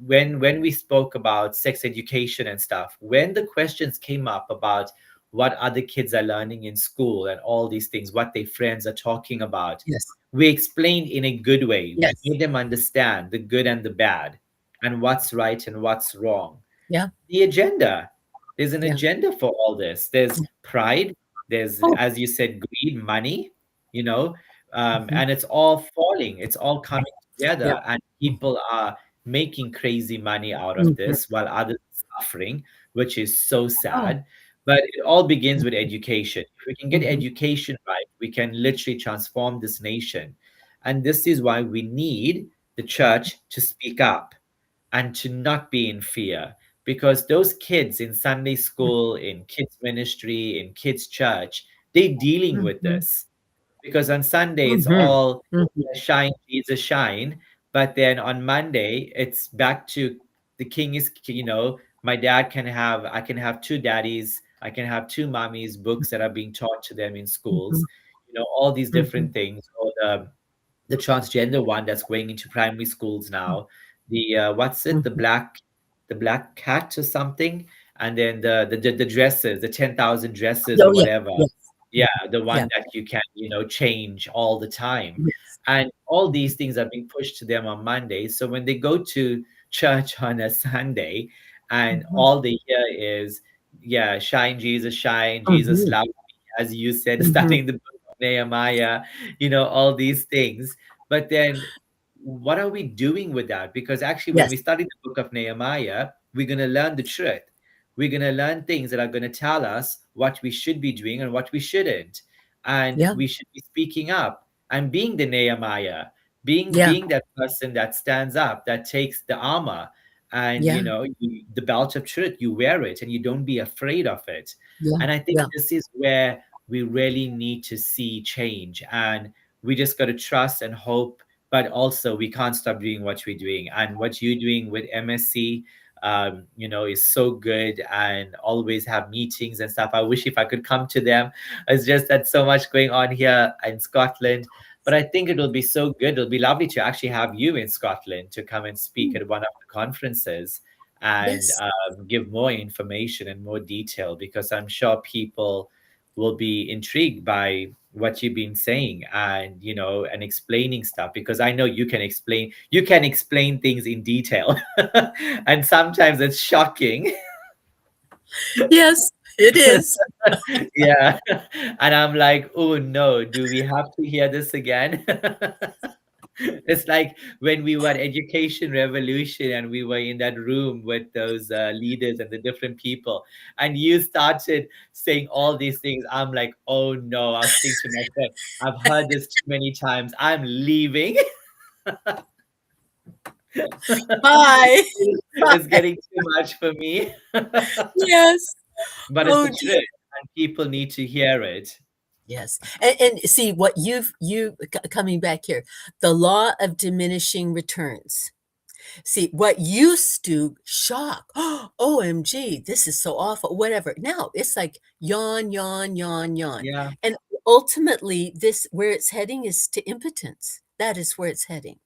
when we spoke about sex education and stuff, when the questions came up about what other kids are learning in school and all these things, what their friends are talking about, Yes, we explained in a good way. We yes, made them understand the good and the bad, and what's right and what's wrong. yeah, The agenda. There's an yeah. agenda for all this. There's pride. There's, Oh, as you said, greed, money, you know, mhm, and it's all falling. It's all coming yeah, together, and people are making crazy money out of mhm. this while others are suffering, which is so Oh, sad. But it all begins with education. If we can get mhm, education right, we can literally transform this nation. And this is why we need the church to speak up and to not be in fear. Because those kids in Sunday school, in kids' ministry, in kids' church, they're dealing with Mhm. this. Because on Sunday, it's Mhm. all Mhm. shine, Jesus, shine. But then on Monday, it's back to the king is, my dad can have, I can have two daddies, I can have two mommies, books that are being taught to them in schools, Mhm. all these different Mhm. things, or the transgender one that's going into primary schools now. The what's it? Mhm. The black cat or something, and then the dresses, the 10,000 dresses or Oh, yeah. whatever. Yes. Yeah, Mhm. the one Yeah. that you can change all the time, Yes. and all Mhm. these things are being pushed to them on Monday. So when they go to church on a Sunday, and Mhm. all they hear is, yeah, shine, Jesus Mhm. love me, as you said, Mhm. starting the book of Nehemiah, all these things. But then what are we doing with that? Because actually, when we Yes. study the book of Nehemiah, we're going to learn the truth. We're going to learn things that are going to tell us what we should be doing and what we shouldn't. And Yeah. we should be speaking up and being the Nehemiah, being Yeah. being that person that stands up, that takes the armor, and Yeah. the belt of truth, you wear it and you don't be afraid of it. Yeah. And I think Yeah. this is where we really need to see change, and we just got to trust and hope, but also we can't stop doing what we're doing. And what you're doing with MSC, is so good, and always have meetings and stuff. I wish if I could come to them. It's just that so much going on here in Scotland. But I think it'll be so good. It'll be lovely to actually have you in Scotland to come and speak Mm. at one of the conferences, and Yes. give more information and more detail, because I'm sure people will be intrigued by what you've been saying, and explaining stuff, because I know you can explain things in detail. And sometimes it's shocking. Yes, it is. Yeah. And I'm like, oh no, do we have to hear this again? It's like when we were at Education Revolution and we were in that room with those leaders and the different people, and you started saying all these things. I'm like, oh no, I was thinking to myself, I've heard this too many times. I'm leaving. Bye. It's Bye. getting too much for me. Yes. But it's Oh, the dear. truth, and people need to hear it. Yes. And see what coming back here, the law of diminishing returns. See, what used to shock, OMG, this is so awful, whatever. Now it's like yawn, yawn, yawn, yawn. Yeah. And ultimately, this where it's heading is to impotence. That is where it's heading.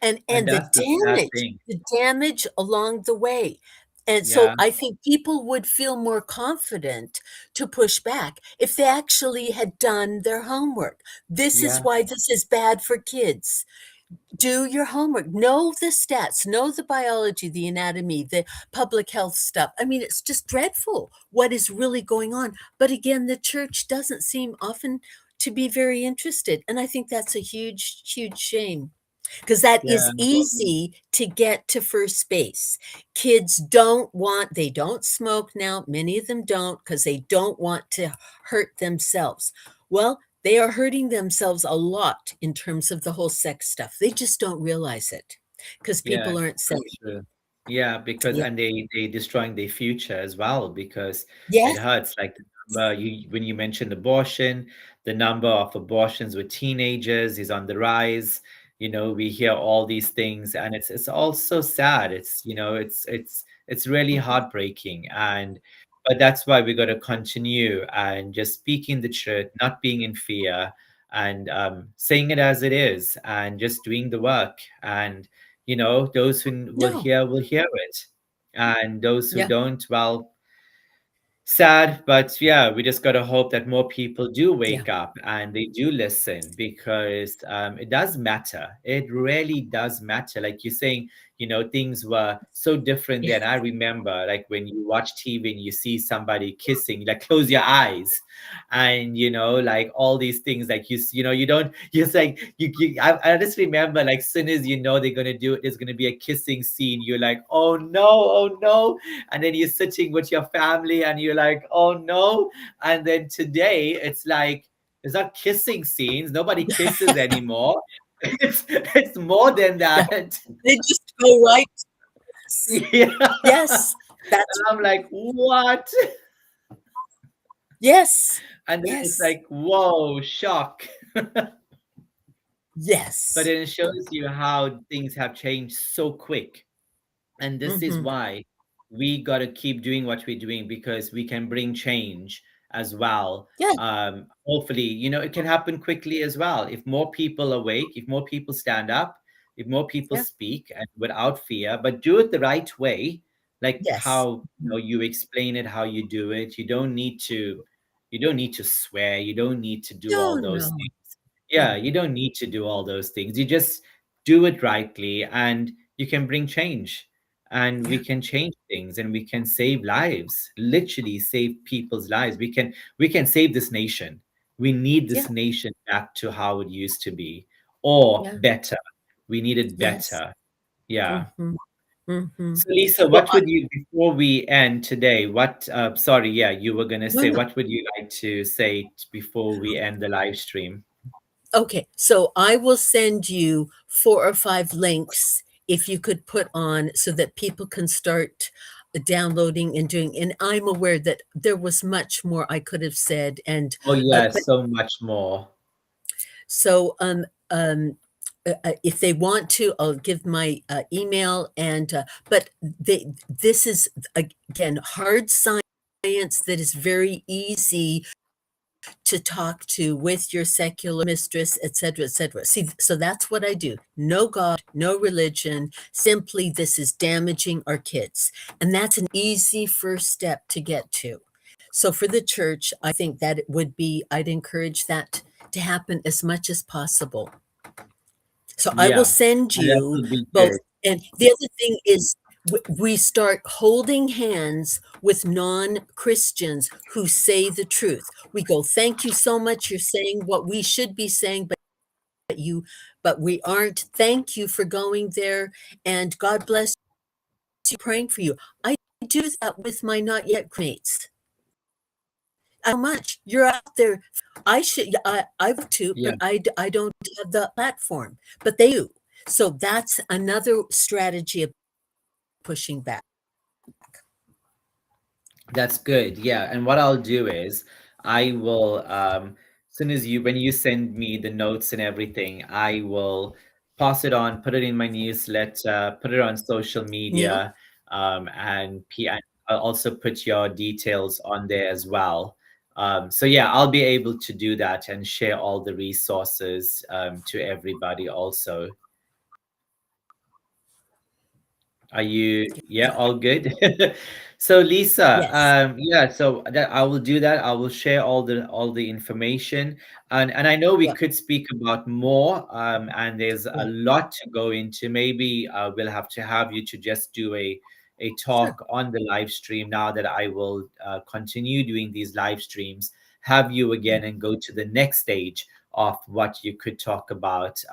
And And that's the sad thing. the damage along the way. And so Yeah. I think people would feel more confident to push back if they actually had done their homework. This is Yeah. why this is bad for kids. Do your homework, know the stats, know the biology, the anatomy, the public health stuff. I mean, it's just dreadful what is really going on. But again, the church doesn't seem often to be very interested. And I think that's a huge, huge shame because that Yeah. is easy to get to first base. Kids don't want, they don't smoke now. Many of them don't because they don't want to hurt themselves. Well, they are hurting themselves a lot in terms of the whole sex stuff. They just don't realize it because Yeah, people aren't so saying, true. Yeah, because yeah, and they destroying their future as well, because it yes, hurts. Like the number you when you mentioned abortion, the number of abortions with teenagers is on the rise. We hear all these things, and it's all so sad. It's really mhm, heartbreaking, and but that's why we got to continue and just speaking the truth, not being in fear, and saying it as it is, and just doing the work. And those who no, will hear it, and those who yeah, don't, well, sad. But yeah, we just got to hope that more people do yeah, wake up and they do listen, because it does matter. It really does matter. Like you're saying, things were so different yeah, then. I remember, like, when you watch TV and you see somebody kissing, like, close your eyes, and like all these things, like you don't, you're like, I just remember, like, soon as they're gonna do it, there's gonna be a kissing scene, you're like, oh no, oh no. And then you're sitting with your family and you're like, oh no. And then today it's like, there's not kissing scenes, nobody kisses anymore. It's more than Yeah. that. They just go right. Yeah. Yes, And that's I'm like, what? yes, And then it's yes, like, whoa, shock. But yes. it shows you how things have changed so quick. And this is Mhm. why we got to keep doing what we're doing, because we can bring change as well. Yeah, Hopefully, it can happen quickly as well. If more people awake, if more people stand up, if more people yeah, speak and without fear, but do it the right way, like yes. how you explain it, how you do it. You don't need to swear. You don't need to do No, all those no, things. no. Yeah, you don't need to do all those things. You just do it rightly, and you can bring change, and we Yeah, can change things, and we can save lives, literally save people's lives. We can save this nation. We need yeah, this nation back to how it used to be, or yeah, better. We need it yes. better. Yeah. Mhm, mhm. So Lisa, Well, what would you, before we end today, sorry, yeah, you were going to no, say, no. what would you like to say before we end the live stream? Okay, so I will send you 4 or 5 links if you could put on so that people can start downloading and doing, and I'm aware that there was much more I could have said, and, Oh but yes, so much more. so, if they want to, I'll give my, email and, but this is, again, hard science that is very easy to talk to with your secular mistress, etc., etc. See, so that's what I do. No God, no religion. Simply, this is damaging our kids, and that's an easy first step to get to. So for the church, I think that it would be. I'd encourage that to happen as much as possible. So I will Yeah, send and that you would be both. good. And the other thing is, we start holding hands with non-Christians who say the truth. We go, thank you so much. You're saying what we should be saying, but we aren't. Thank you for going there. And God bless you, praying for you. I do that with my not yet mates. How much you're out there. I want to, Yeah. but I don't have the platform, but they do. So that's another strategy of pushing back. That's good. Yeah. And what I'll do is I will, soon as when you send me the notes and everything, I will pass it on, put it in my newsletter, put it on social Neil? media, and I'll also put your details on there as well. So yeah, I'll be able to do that and share all the resources, to everybody also. Are you, yeah, all good? So Lisa, Yes. yeah, so that I will do that. I will share all the information, and I know we Yep. could speak about more, and there's a Yeah. lot to go into. Maybe we'll have to have you to just do a Sure. talk on the live stream. Now that I will continue doing these live streams, have you again and go to the next stage of what you could talk about.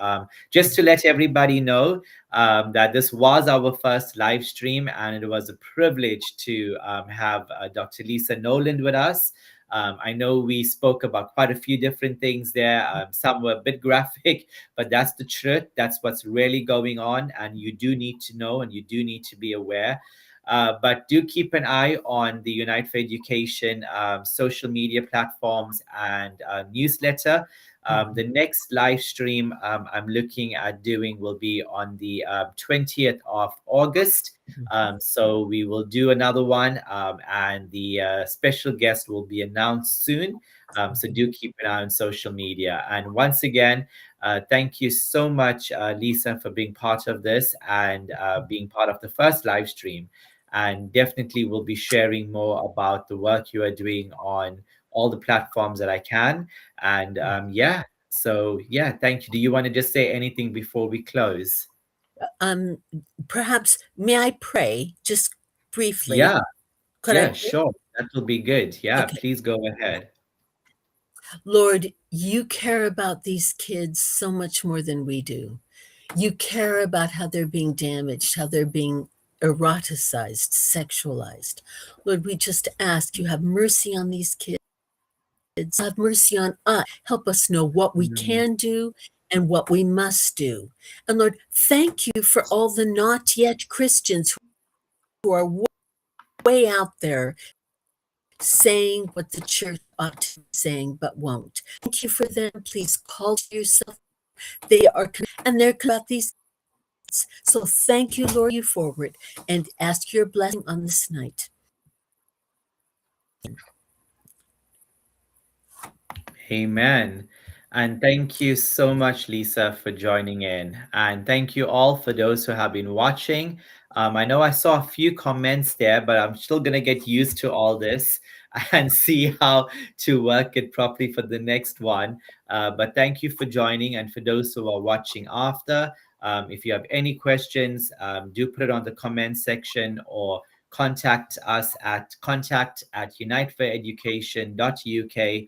Just to let everybody know, that this was our first live stream, and it was a privilege to have Dr. Lisa Nolland with us. I know we spoke about quite a few different things there. Some were a bit graphic, but that's the truth. That's what's really going on, and you do need to know, and you do need to be aware. But do keep an eye on the Unite for Education social media platforms and newsletter. Mhm. The next live stream I'm looking at doing will be on the 20th of August. Mhm. So we will do another one, and the special guest will be announced soon. So Mhm. do keep an eye on social media. And once again, thank you so much, Lisa, for being part of this and being part of the first live stream. And definitely, we'll be sharing more about the work you are doing on all the platforms that I can. And Yeah. yeah, so yeah, thank you. Do you want to just say anything before we close? Um, Perhaps may I pray just briefly? Yeah, Could I yeah, pray? sure. That will be good. Yeah, Okay. please go ahead. Lord, you care about these kids so much more than we do. You care about how they're being damaged, how they're being eroticized, sexualized. Lord, we just ask you have mercy on these kids. Have mercy on us. Help us know what we Mm, can do and what we must do. And Lord, thank you for all the not yet Christians who are way out there saying what the church ought to be saying but won't. Thank you for them. Please call to yourself. They are, and they're about these. So thank you, Lord, you forward and ask your blessing on this night. Amen. And thank you so much, Lisa, for joining in. And thank you all for those who have been watching. I know I saw a few comments there, but I'm still going to get used to all this and see how to work it properly for the next one. But thank you for joining. And for those who are watching after, if you have any questions, do put it on the comment section or contact us at contact@uniteforeducation.uk.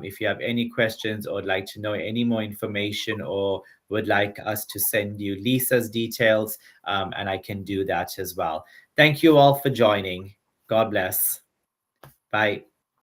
If you have any questions or would like to know any more information or would like us to send you Lisa's details, and I can do that as well. Thank you all for joining. God bless. Bye.